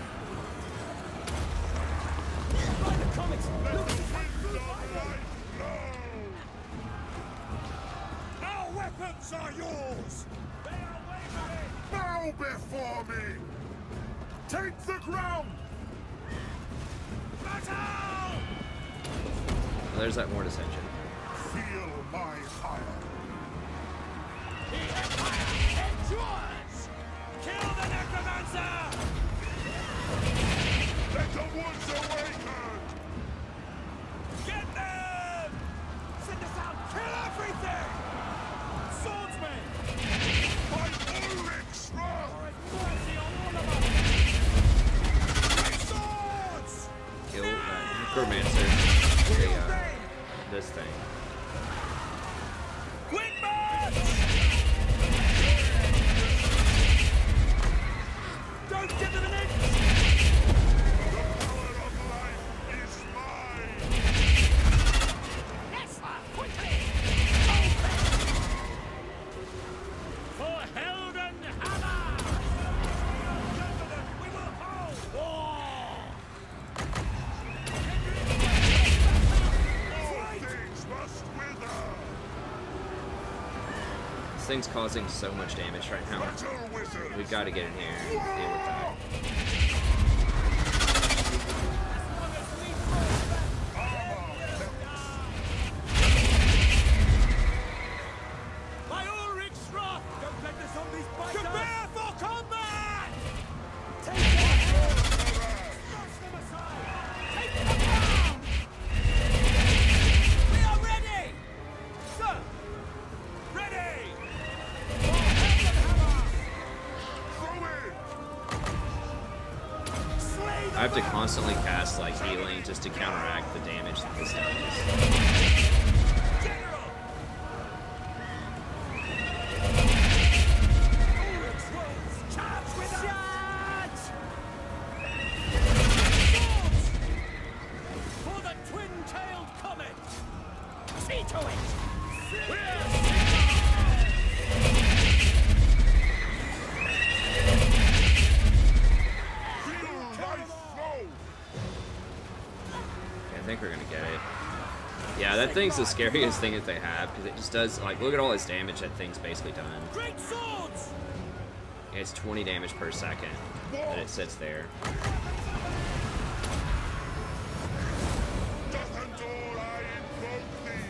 By the comets! Our weapons are yours! They are wavering! Bow before me! Take the ground! Battle! Well, there's that Mortis engine. Feel my fire! The Empire endures! Kill the Necromancer! Let the woods awaken! Get them! Send us out! Kill everything! Swordsmen! By Ulrich's wrath! Mercy on all of us! Swords! Kill that Necromancer. This thing. Quick march! Don't give them an inch! The power of life is mine! Yes, sir! Quickly! Open! For Helden Hammer! Gentlemen, we will hold! War! All things must wither! This thing's causing so much damage right now. Battle wizards! We've got to get in here and deal with that. By Ulrich's wrath! Don't let the zombies bite us! Prepare for combat! I have to constantly cast like healing just to counteract the damage that this does. For the twin-tailed comet! See to it! I think we're gonna get it. Yeah, that thing's the scariest thing that they have because it just does like look at all this damage that thing's basically done. Great swords! It's 20 damage per second that it sits there. Doesn't all I invoke thee?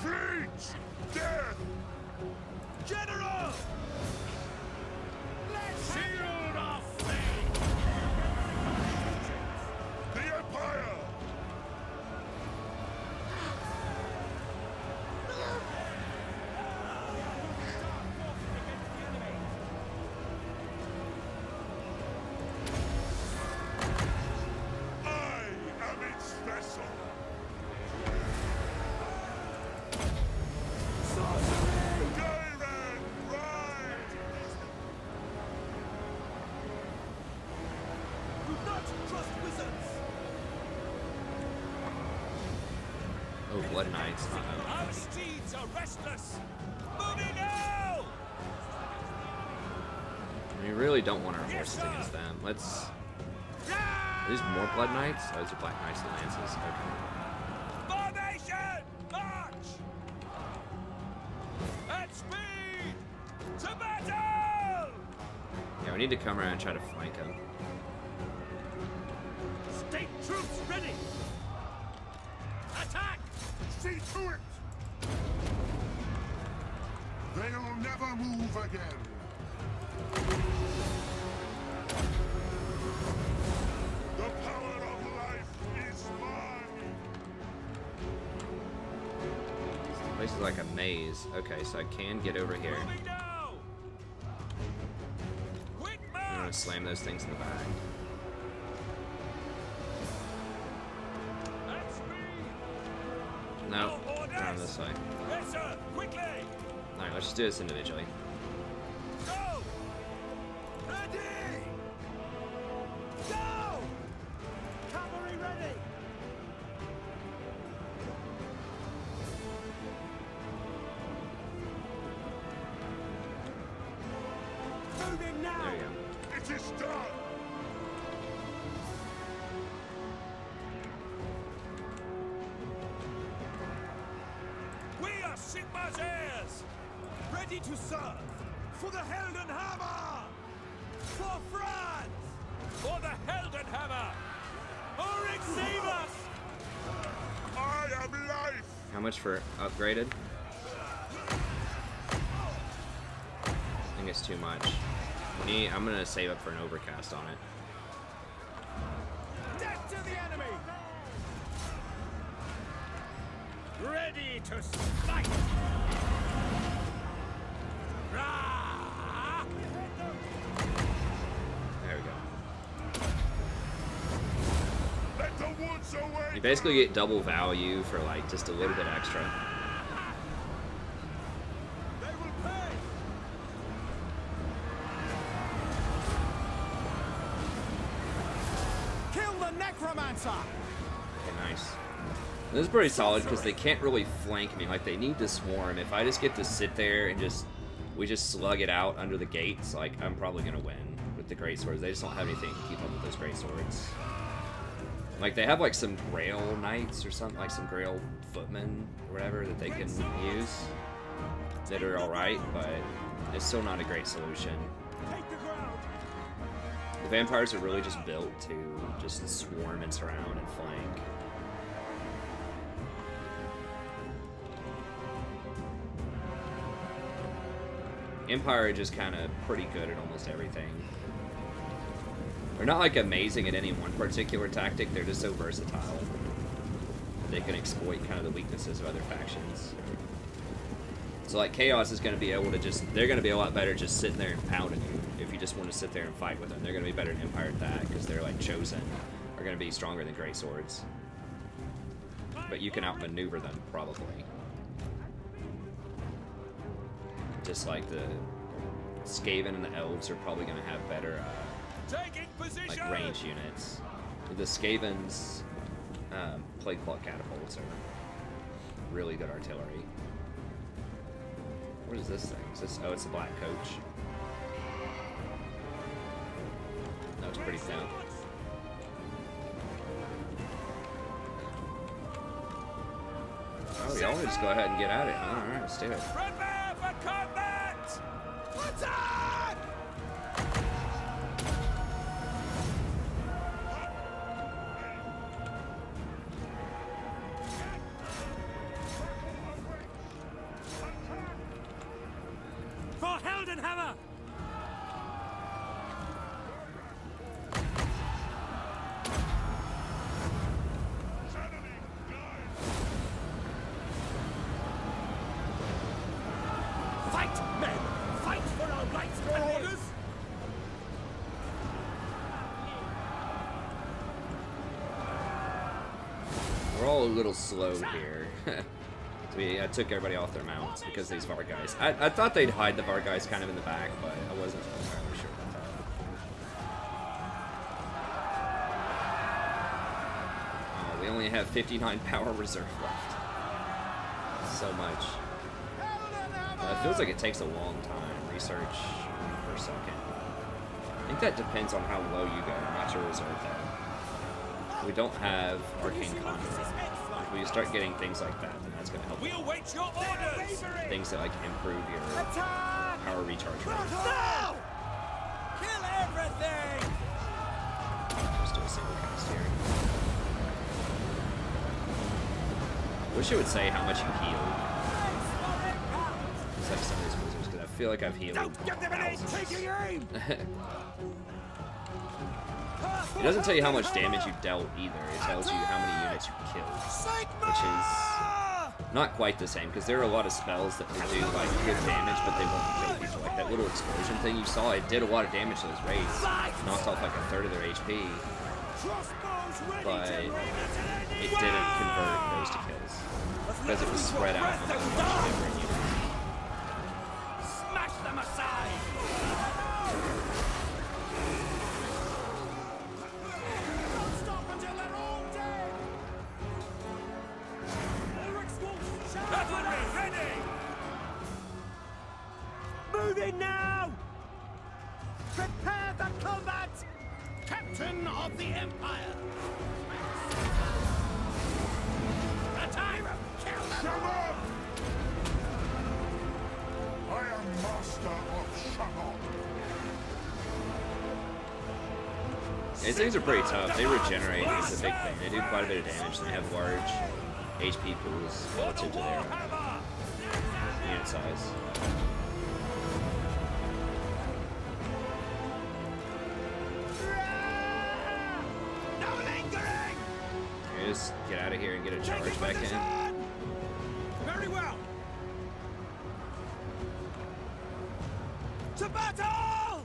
Fleet! Death! General! Let's shield our fate! The Empire! I am its vessel. David, ride! Do not trust wizards! Oh, Blood Knights. Our steeds are restless! Moving now! We really don't want our horses against them. Let's. Are these more Blood Knights? Oh, those are Black Knights and Lances. Okay. Formation! March! At speed! To battle! Yeah, we need to come around and try to flank them. State troops ready! Attack! See to it! They'll never move again. The power of life is mine. This place is like a maze. Okay, so I can get over here. Moving now! Quick I'm gonna march! slam those things in the back. At speed! No, No orders! around this way. Yes, sir! Quickly! Alright, let's just do this individually. Go! Ready! Go! Cavalry ready! Moving now! There you go. It is done. We are Sigma's heirs! Ready to serve! For the Heldenhammer! For France! For the Heldenhammer! Ulrich, save us! I am life. How much for upgraded? I think it's too much. I'm gonna save up for an overcast on it. Death to the enemy! Ready to fight! Rah! There we go. Let the woods away. You basically get double value for like just a little bit extra. They will pay! Kill the necromancer! Okay, nice. This is pretty solid because they can't really flank me. Like, they need to swarm. If I just get to sit there and we just slug it out under the gates, like, I'm probably going to win with the great swords. They just don't have anything to keep up with those great swords. Like, they have, like, some Grail Knights or something, like some Grail Footmen or whatever that they can use that are alright, but it's still not a great solution. Take the ground! The vampires are really just built to just swarm and surround and flank. Empire are just kind of pretty good at almost everything. They're not like amazing at any one particular tactic, they're just so versatile. They can exploit kind of the weaknesses of other factions. So like Chaos is going to be able to just, they're going to be a lot better just sitting there and pounding you. If you just want to sit there and fight with them, they're going to be better than Empire at that, because they're like chosen, are going to be stronger than Great Swords. But you can outmaneuver them, probably. Just like the Skaven and the Elves are probably going to have better like range units. The Skaven's Plague Claw catapults are really good artillery. What is this thing? Is this? Oh, it's a black coach. That was pretty thin. Oh, y'all want to just go ahead and get at it, huh? Alright, let's do it. Prepare for combat! Attack! For Heldenhammer! Fight, men! Fight for our rights and orders! We're all a little slow here. I took everybody off their mounts because these Var guys. I thought they'd hide the Var guys kind of in the back, but I wasn't entirely sure about that. Oh, we only have 59 power reserve left. So much. It feels like it takes a long time. Research per second. I think that depends on how low you go. I'm not sure reserve that. We don't have Arcane Conduit. If we start getting things like that, then that's going to help. We await your orders! Things that like improve your power recharge rate. No! Kill everything! Just do a single cast here. Wish it would say how much you healed. It's like some of these wizards, because I feel like I've healed thousands. It doesn't tell you how much damage you dealt either. It tells you how many units you killed, which is not quite the same, because there are a lot of spells that will do like good damage, but they won't kill people. Like that little explosion thing you saw, it did a lot of damage to those raids. Knocked off like a third of their HP, but it didn't convert those to kills because it was spread out on a bunch of different units. Smash them aside! Cavalry ready! Moving now! Prepare the combat! Captain of the Empire! Attack! Kill them! Shut up! I am master of Shabbat. These things are pretty tough. They regenerate, it's a big thing. They do quite a bit of damage, and they have large HP pools relative to their unit size. No lingering! You just get out of here and get a charge back in. Very well! To battle!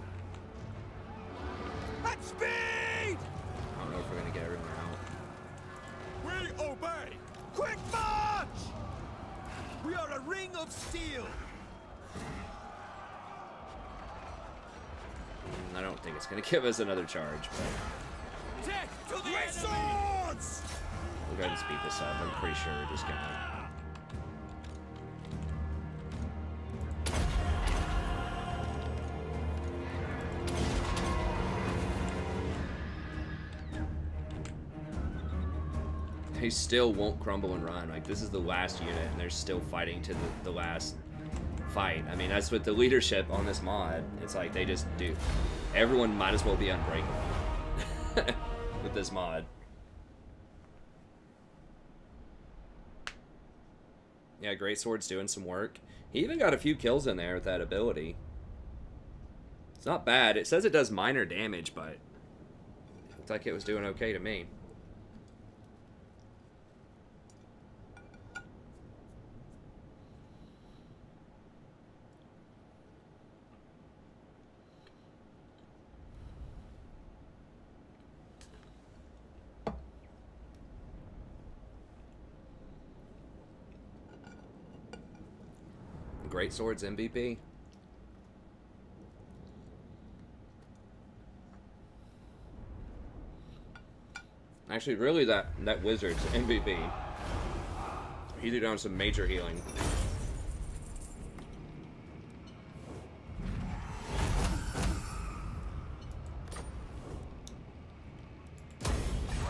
At speed! I don't know if we're gonna get everyone out. We obey! Quick march! We are a ring of steel! I don't think it's gonna give us another charge, but Death to the swords! we'll go ahead and speed this up. I'm pretty sure we're just gonna. They still won't crumble and run. Like, this is the last unit, and they're still fighting to the last fight. I mean, that's with the leadership on this mod. It's like, they just do. Everyone might as well be unbreakable with this mod. Yeah, Great Sword's doing some work. He even got a few kills in there with that ability. It's not bad. It says it does minor damage, but it looked like it was doing okay to me. Great Swords MVP. Actually, really, that Wizard's MVP. He threw down some major healing.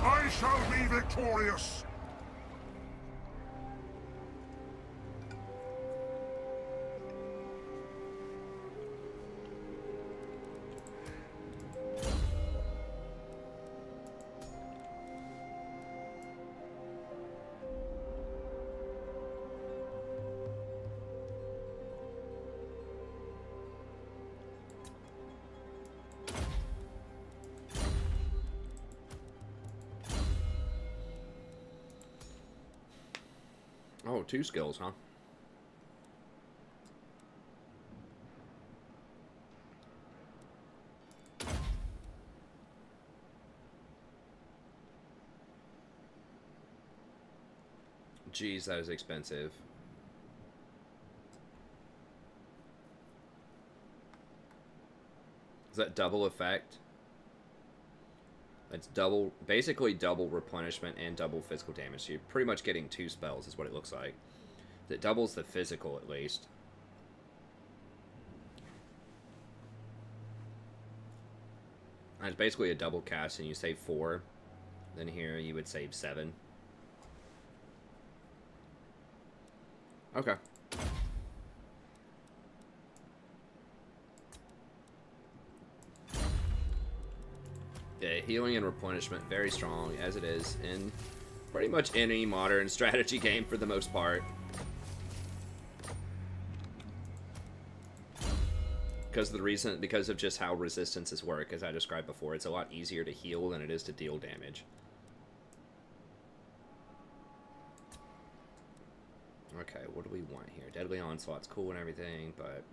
I shall be victorious! Oh, 2 skills, huh? Jeez, that is expensive. Is that double effect? It's double, basically double replenishment and double physical damage. So you're pretty much getting 2 spells is what it looks like. It doubles the physical at least. And it's basically a double cast and you save 4. Then here you would save 7. Okay. Yeah, healing and replenishment, very strong, as it is in pretty much any modern strategy game for the most part. Because of just how resistances work, as I described before, it's a lot easier to heal than it is to deal damage. Okay, what do we want here? Deadly Onslaught's cool and everything, but...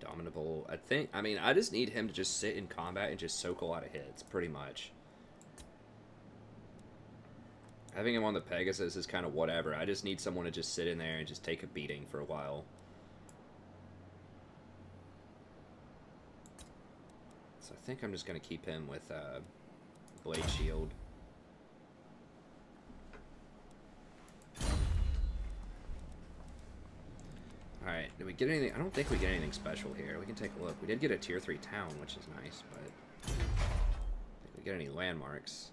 Dominable. I just need him to just sit in combat and just soak a lot of hits, pretty much. Having him on the Pegasus is kind of whatever. I just need someone to just sit in there and just take a beating for a while. So I think I'm just going to keep him with Blade Shield. Alright, did we get anything? I don't think we get anything special here. We can take a look. We did get a tier 3 town, which is nice, but... I don't think we get any landmarks.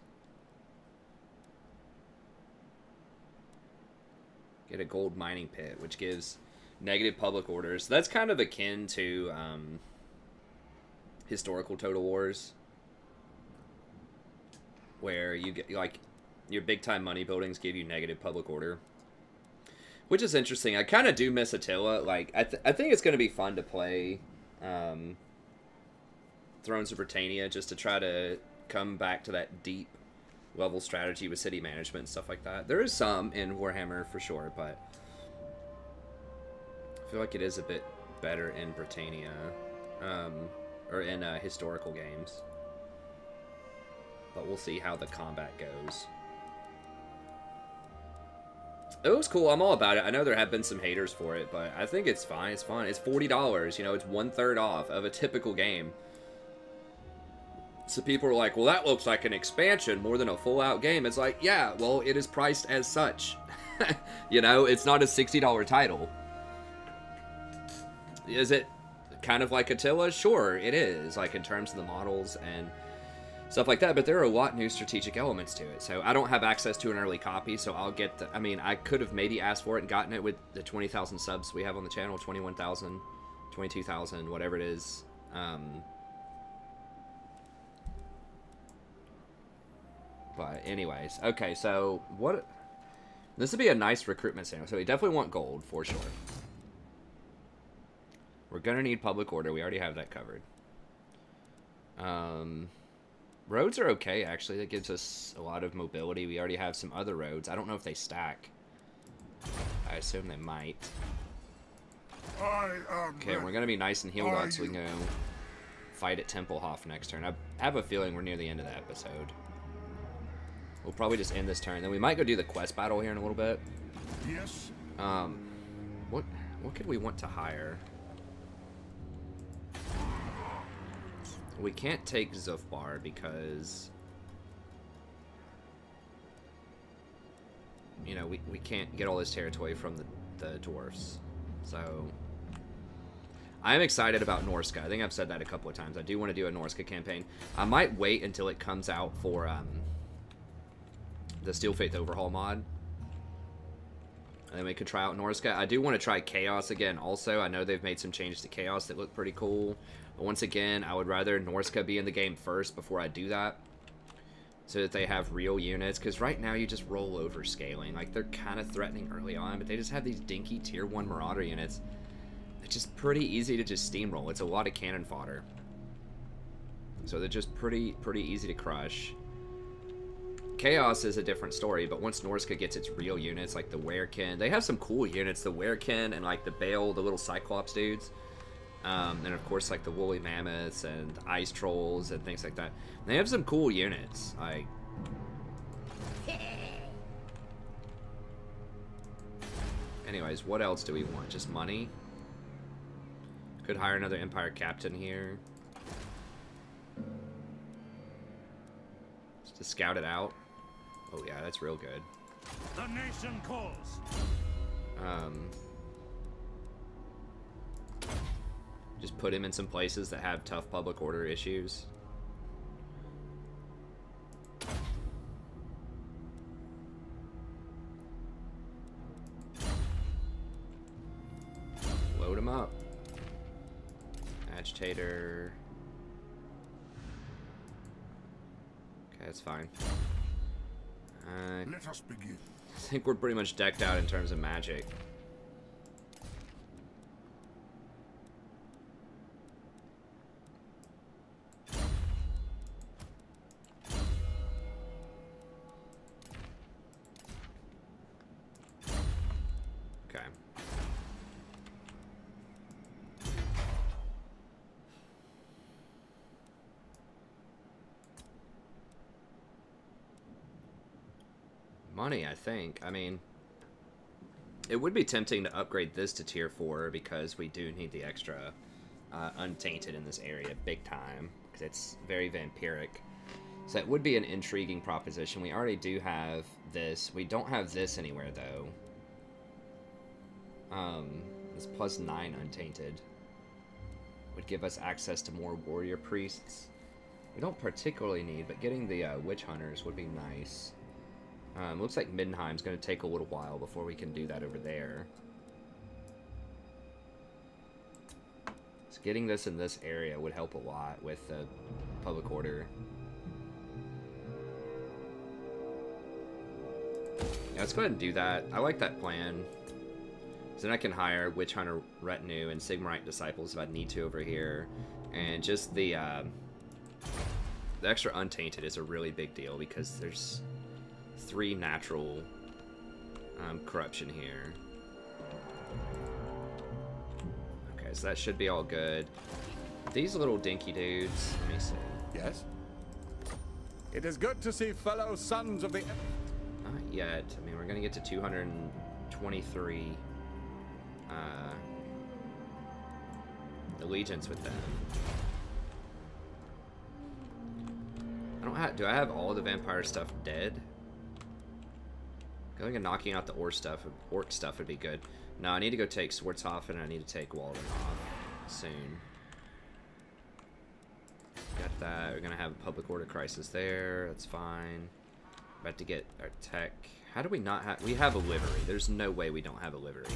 Get a gold mining pit, which gives negative public orders. That's kind of akin to historical Total Wars, where you get, like, your big-time money buildings give you negative public order. Which is interesting. I kind of do miss Attila. Like, I think it's going to be fun to play Thrones of Britannia, just to try to come back to that deep level strategy with city management and stuff like that. There is some in Warhammer for sure, but I feel like it is a bit better in Britannia, or in historical games. But we'll see how the combat goes. It was cool. I'm all about it. I know there have been some haters for it, but I think it's fine. It's fun. It's $40. You know, it's 1/3 off of a typical game. So people are like, well, that looks like an expansion more than a full-out game. It's like, yeah, well, it is priced as such. You know, it's not a $60 title. Is it kind of like Attila? Sure, it is, like in terms of the models and stuff like that, but there are a lot of new strategic elements to it. So I don't have access to an early copy, so I'll get the, I mean, I could have maybe asked for it and gotten it with the 20,000 subs we have on the channel, 21,000, 22,000, whatever it is. But anyways, okay, so what, this would be a nice recruitment center, so we definitely want gold for sure. We're gonna need public order. We already have that covered. Roads are okay, actually. That gives us a lot of mobility. We already have some other roads. I don't know if they stack. I assume they might. Okay, we're gonna be nice and healed up so we can go fight at Templehof next turn. I have a feeling we're near the end of the episode. We'll probably just end this turn. Then we might go do the quest battle here in a little bit. Yes. What could we want to hire? We can't take Zufbar because, you know, we can't get all this territory from the dwarfs. So I am excited about Norska. I think I've said that a couple of times. I do want to do a Norska campaign. I might wait until it comes out for the Steel Faith Overhaul mod. And then we could try out Norska. I do want to try Chaos again also. I know they've made some changes to Chaos that look pretty cool. But once again, I would rather Norska be in the game first before I do that. So that they have real units. Because right now you just roll over scaling. Like, they're kind of threatening early on. But they just have these dinky tier 1 Marauder units. It's just pretty easy to just steamroll. It's a lot of cannon fodder. So they're just pretty easy to crush. Chaos is a different story, but once Norska gets its real units, like the Werekin, they have some cool units, the Werekin and like the Bale, the little Cyclops dudes. And of course like the Woolly Mammoths and Ice Trolls and things like that. They have some cool units. Like, anyways, what else do we want? Just money? Could hire another Empire Captain here. Just to scout it out. Oh yeah, that's real good. The nation calls. Just put him in some places that have tough public order issues. Load him up. Agitator. Okay, that's fine. Let us begin. I think we're pretty much decked out in terms of magic. Okay. Money, I think. I mean, it would be tempting to upgrade this to tier 4 because we do need the extra untainted in this area big time because it's very vampiric. So it would be an intriguing proposition. We already do have this. We don't have this anywhere though. This +9 untainted would give us access to more warrior priests. We don't particularly need, but getting the witch hunters would be nice. Looks like Middenheim's going to take a little while before we can do that over there. So getting this in this area would help a lot with the public order. Yeah, let's go ahead and do that. I like that plan. So then I can hire Witch Hunter Retinue and Sigmarite Disciples if I need to over here. And just the extra Untainted is a really big deal because there's 3 natural corruption here. Okay, so that should be all good. These little dinky dudes, let me see. Yes? It is good to see fellow sons of the... Not yet. I mean, we're going to get to 223 allegiance with them. I don't have... Do I have all the vampire stuff dead? Going and knocking out the orc stuff would be good. No, I need to go take Swartzhofen and I need to take Walden off soon. Got that. We're gonna have a public order crisis there. That's fine. About to get our tech. How do we not have? We have a livery. There's no way we don't have a livery.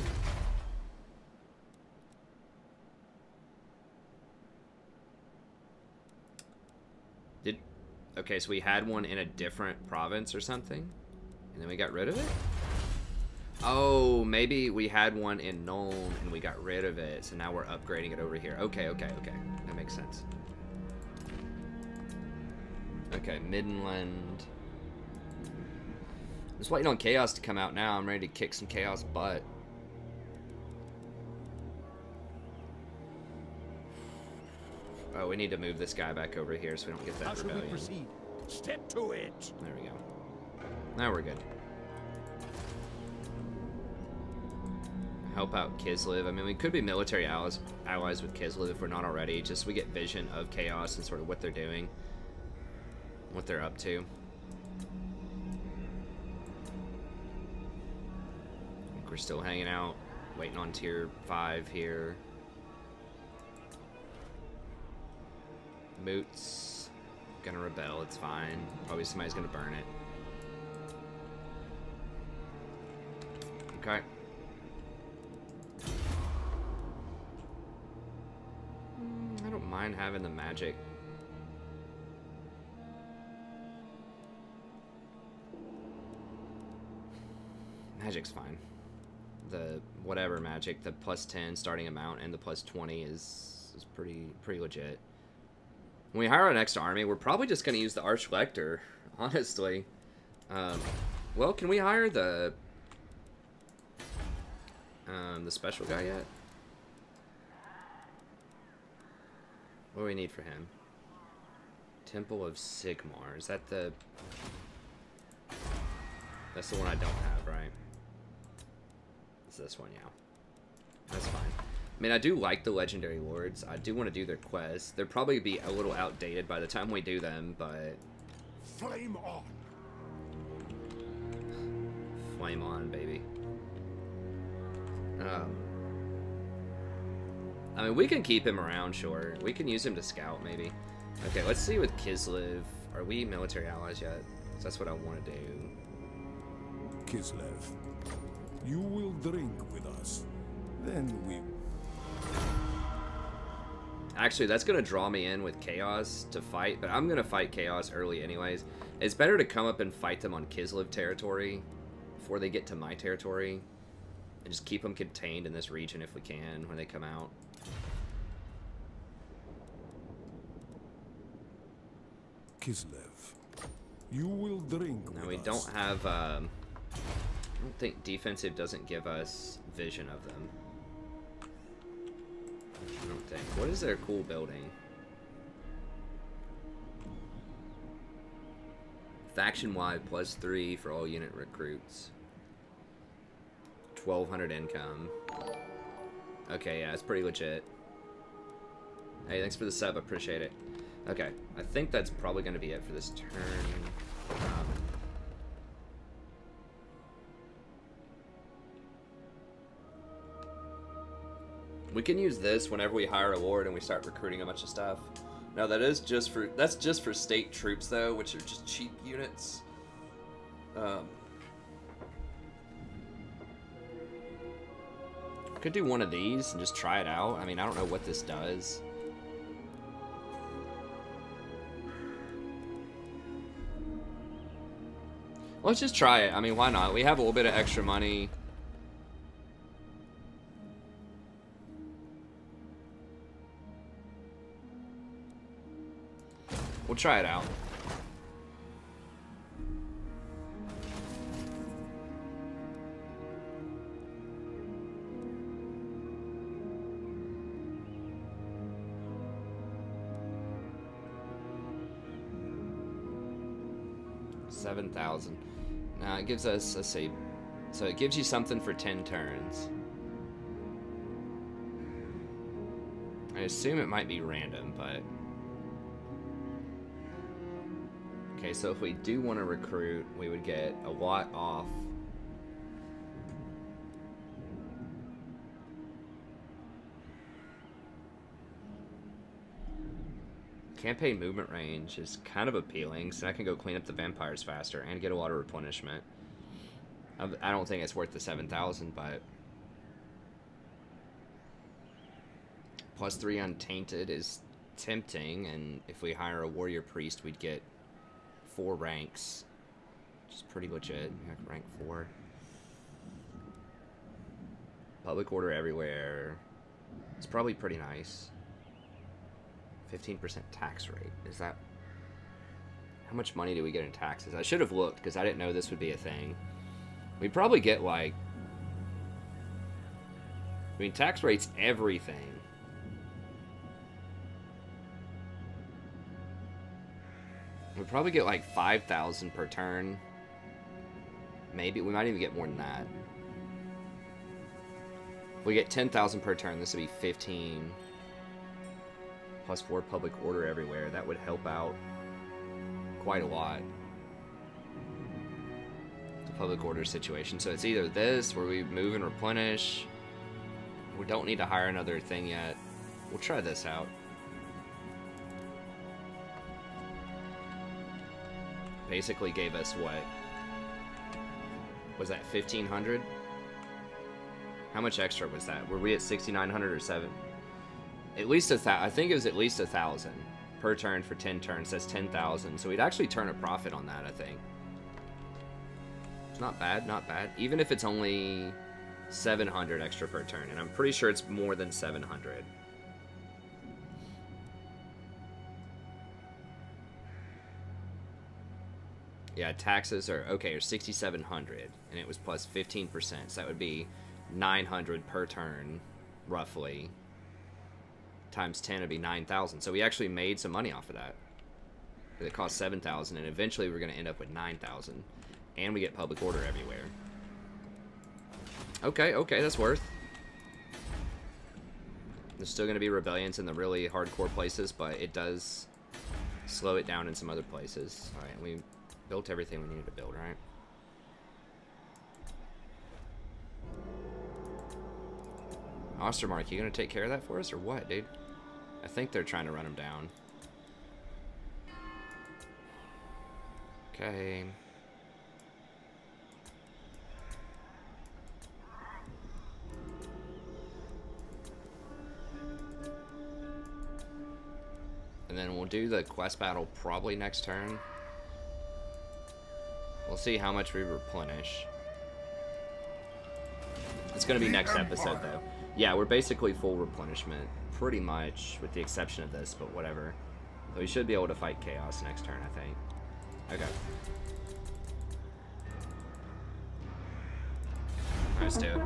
Okay, so we had one in a different province or something? And then we got rid of it? Oh, maybe we had one in Nuln and we got rid of it, so now we're upgrading it over here. Okay. That makes sense. Okay, Middenland. Just waiting on Chaos to come out now. I'm ready to kick some Chaos butt. Oh, we need to move this guy back over here so we don't get that rebellion. How should we proceed? Step to it. There we go. Now we're good. help out Kislev. I mean, we could be military allies with Kislev if we're not already. Just so we get vision of chaos and sort of what they're doing, what they're up to. I think we're still hanging out, waiting on tier 5 here. Moot's gonna rebel, it's fine. Probably somebody's gonna burn it. Okay. I don't mind having the magic. Magic's fine. The whatever magic, the +10 starting amount and the +20 is pretty legit. When we hire our next army, we're probably just gonna use the Archlector, honestly. Well, can we hire the special guy yet? What do we need for him? Temple of Sigmar. Is that the... That's the one I don't have, right? It's this one, yeah. That's fine. I mean, I do like the Legendary Lords. I do want to do their quests. They'll probably be a little outdated by the time we do them, but... Flame on! Flame on, baby. I mean, we can keep him around, sure. We can use him to scout, maybe. Okay, let's see with Kislev. Are we military allies yet? That's what I want to do. Kislev, you will drink with us. Then we... Actually, that's going to draw me in with Chaos to fight, but I'm going to fight Chaos early anyways. It's better to come up and fight them on Kislev territory before they get to my territory. And just keep them contained in this region if we can when they come out. Kislev, you will drink with us. No, we don't have... I don't think defensive doesn't give us vision of them. I don't think. What is their cool building? Faction-wide +3 for all unit recruits. 1,200 income. Okay, yeah, it's pretty legit. Hey, thanks for the sub, appreciate it. Okay, I think that's probably going to be it for this turn. We can use this whenever we hire a lord and we start recruiting a bunch of stuff. Now that's just for state troops though, which are just cheap units. Could do one of these and just try it out. I mean, I don't know what this does. Let's just try it. I mean, why not? We have a little bit of extra money. We'll try it out. $7,000. Now it gives us, let's see, so it gives you something for 10 turns. I assume it might be random, but... Okay, so if we do want to recruit, we would get a lot off. Campaign movement range is kind of appealing, so I can go clean up the vampires faster and get a lot of replenishment. I don't think it's worth the 7,000, but... +3 untainted is tempting, and if we hire a warrior priest, we'd get 4 ranks, which is pretty legit. Rank 4. Public order everywhere. It's probably pretty nice. 15% tax rate. Is that... How much money do we get in taxes? I should have looked, because I didn't know this would be a thing. We'd probably get, like... I mean, tax rate's everything. We'd probably get, like, 5,000 per turn. Maybe. We might even get more than that. If we get 10,000 per turn, this would be 15. Plus 4 public order everywhere. That would help out quite a lot. The public order situation. So it's either this, where we move and replenish. We don't need to hire another thing yet. We'll try this out. Basically gave us what? Was that 1,500? How much extra was that? Were we at 6,900 or 7? At least I think it was at least 1,000 per turn for 10 turns. That's 10,000. So we'd actually turn a profit on that, I think. It's not bad, not bad. Even if it's only 700 extra per turn, and I'm pretty sure it's more than 700. Yeah, taxes are okay. Are 6,700, and it was plus 15%. So that would be 900 per turn, roughly. Times 10 would be 9,000. So we actually made some money off of that. It cost 7,000, and eventually we're going to end up with 9,000, and we get public order everywhere. Okay, okay, that's worth. There's still going to be rebellions in the really hardcore places, but it does slow it down in some other places. All right, we built everything we needed to build, right? Ostermark, you gonna take care of that for us, or what, dude? I think they're trying to run him down. Okay. And then we'll do the quest battle probably next turn. We'll see how much we replenish. It's going to be next episode, though. Yeah, we're basically full replenishment, pretty much, with the exception of this, but whatever. So we should be able to fight Chaos next turn, I think. Okay. Let's do it.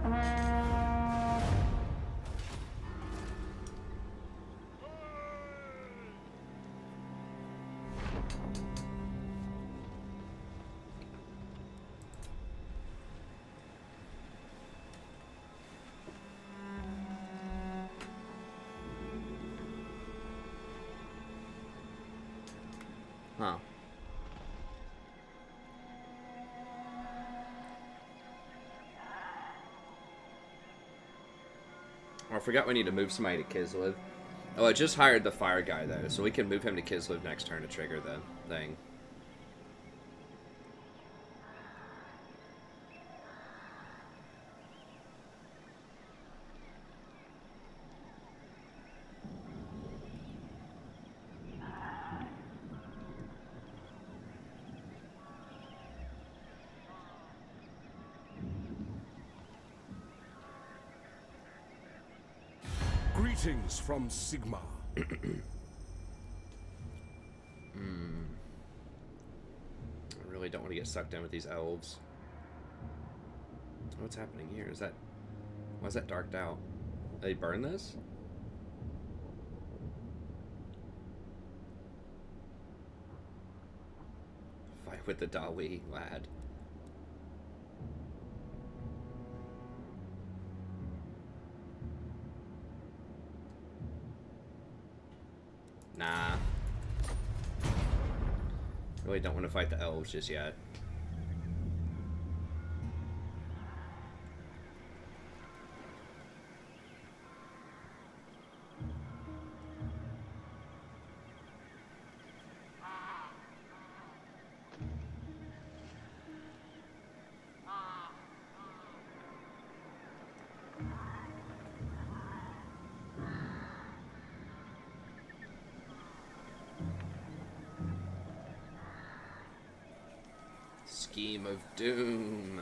Huh. Oh, I forgot we need to move somebody to Kislev. Oh, I just hired the fire guy, though, so we can move him to Kislev next turn to trigger the thing. Greetings from Sigma. I really don't want to get sucked in with these elves. What's happening here? Is that... Why is that darked out? Did they burn this? Fight with the Dali, lad. Nah. Really don't want to fight the elves just yet. Scheme of Doom.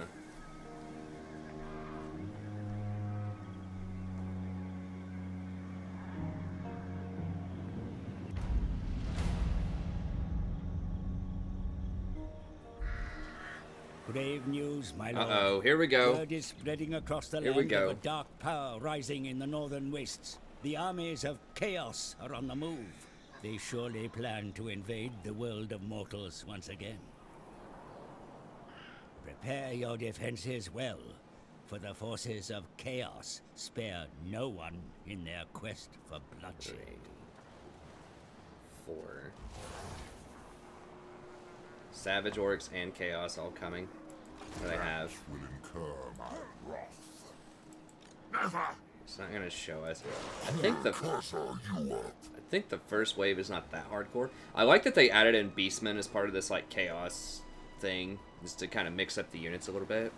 Grave news, my lord. Uh-oh, here we go. Word is spreading across the Here land we go. of a dark power rising in the northern wastes. The armies of chaos are on the move. They surely plan to invade the world of mortals once again. Prepare your defenses well, for the forces of chaos spare no one in their quest for bloodshed. 4. Savage orcs and chaos all coming. What do they have? Will incur my wrath. Never. It's not gonna show us. I think the first wave is not that hardcore. I like that they added in beastmen as part of this like chaos thing, just to kind of mix up the units a little bit.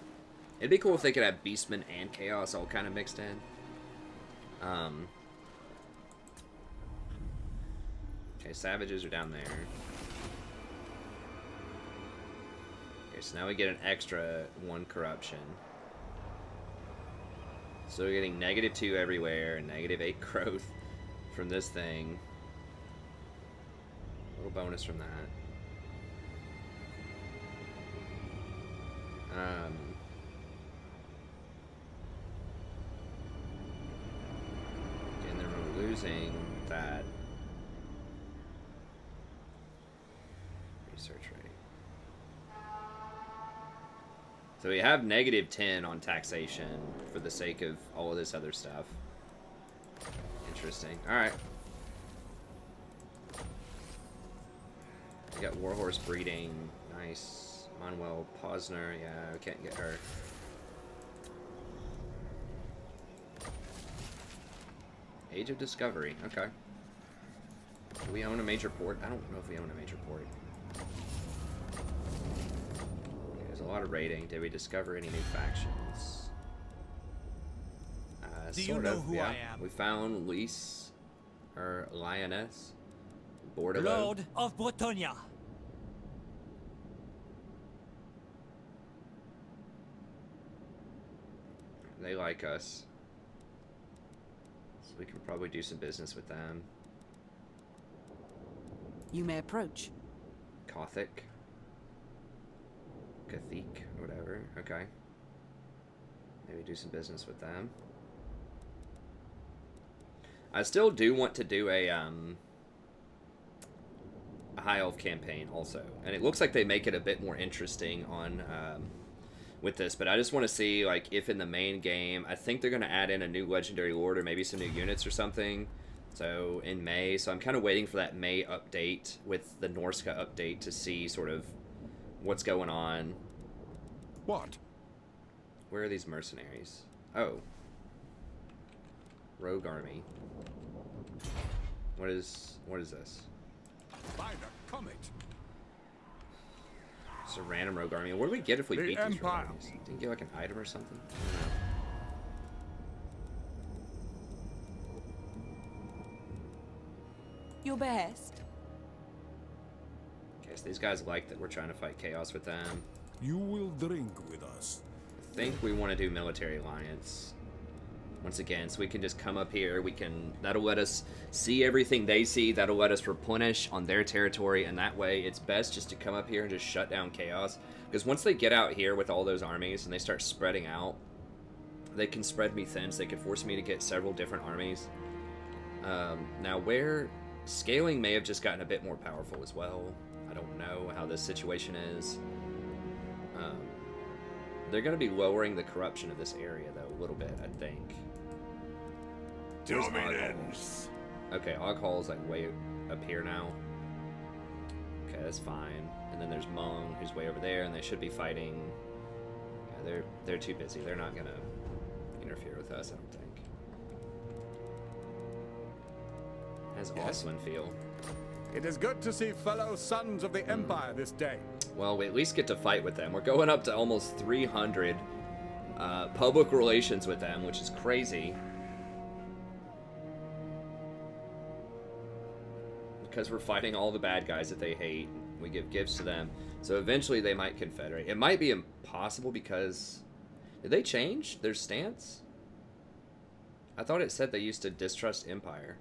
It'd be cool if they could have beastmen and chaos all kind of mixed in. Okay, savages are down there. Okay, so now we get an extra 1 corruption. So we're getting -2 everywhere and -8 growth from this thing. A little bonus from that. And then we're losing that research rate. So we have -10 on taxation for the sake of all of this other stuff. Interesting. Alright. We got Warhorse breeding. Nice. Manuel Posner. Yeah, we can't get her. Age of Discovery. Okay. Do we own a major port? I don't know if we own a major port. Okay, there's a lot of raiding. Did we discover any new factions? Do you know who I am? We found Lys, or Lioness, Bordello. Lord of Bretonia. They like us. So we can probably do some business with them. You may approach. Gothic. Gothic, or whatever. Okay. Maybe do some business with them. I still do want to do a High Elf campaign also. And it looks like they make it a bit more interesting on with this, but I just want to see like if in the main game, I think they're going to add in a new legendary lord or maybe some new units or something. So in May, so I'm kind of waiting for that May update with the Norska update to see sort of what's going on. What? Where are these mercenaries? Oh. Rogue army. What is this? By the comet. It's a random rogue army. What do we get if we beat these rogue Empire. armies? Didn't we get like an item or something? Your behest. Okay, so these guys like that we're trying to fight chaos with them. You will drink with us. I think we want to do military alliance. Once again, so we can just come up here, that'll let us see everything they see, that'll let us replenish on their territory, and that way it's best just to come up here and just shut down chaos. Because once they get out here with all those armies and they start spreading out, they can spread me thin, so they can force me to get several different armies. Now where scaling may have just gotten a bit more powerful as well. I don't know how this situation is. They're going to be lowering the corruption of this area, though, a little bit, I think. Dominance. Okay, Oghall's like way up here now. Okay, that's fine. And then there's Mung, who's way over there, and they should be fighting. Yeah, they're too busy. They're not going to interfere with us, I don't think. How's Osman feel? It is good to see fellow sons of the Empire this day. Well, we at least get to fight with them. We're going up to almost 300 public relations with them, which is crazy. Because we're fighting all the bad guys that they hate. We give gifts to them. So eventually they might confederate. It might be impossible because... Did they change their stance? I thought it said they used to distrust Empire.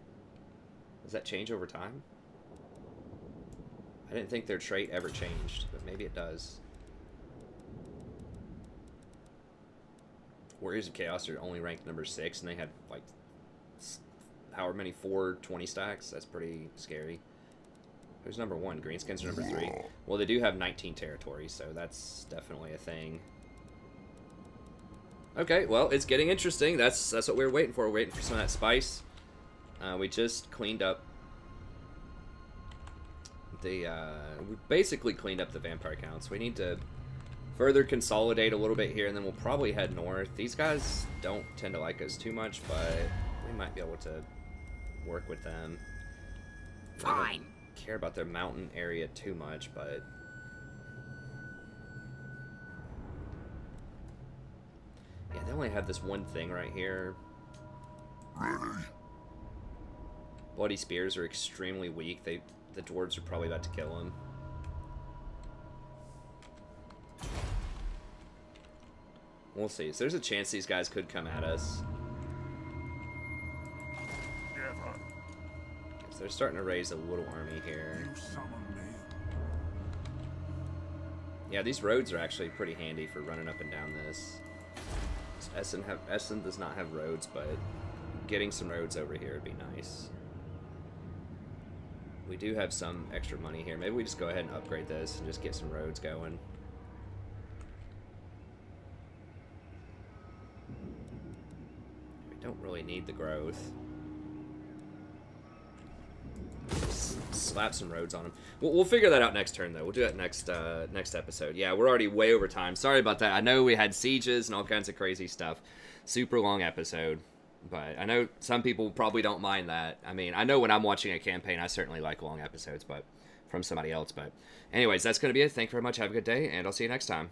Does that change over time? I didn't think their trait ever changed, but maybe it does. Warriors of Chaos are only ranked number 6, and they had, like, however many, 420 stacks? That's pretty scary. Who's number 1? Greenskins are number 3. Well, they do have 19 territories, so that's definitely a thing. Okay, well, it's getting interesting. That's what we were waiting for. We're waiting for some of that spice. We just cleaned up the, we basically cleaned up the vampire counts. We need to further consolidate a little bit here, and then we'll probably head north. These guys don't tend to like us too much, but we might be able to work with them. Fine. I don't care about their mountain area too much, but yeah, they only have this one thing right here. Bloody spears are extremely weak. The dwarves are probably about to kill them. We'll see. So there's a chance these guys could come at us. So they're starting to raise a little army here. Yeah, these roads are actually pretty handy for running up and down this. Essen does not have roads, but getting some roads over here would be nice. We do have some extra money here. Maybe we just go ahead and upgrade this and just get some roads going. Don't really need the growth. Just slap some roads on them. We'll figure that out next turn, though. We'll do that next next episode. Yeah, we're already way over time. Sorry about that. I know we had sieges and all kinds of crazy stuff. Super long episode. But I know some people probably don't mind that. I mean, I know when I'm watching a campaign, I certainly like long episodes, but from somebody else. But anyways, that's going to be it. Thank you very much. Have a good day, and I'll see you next time.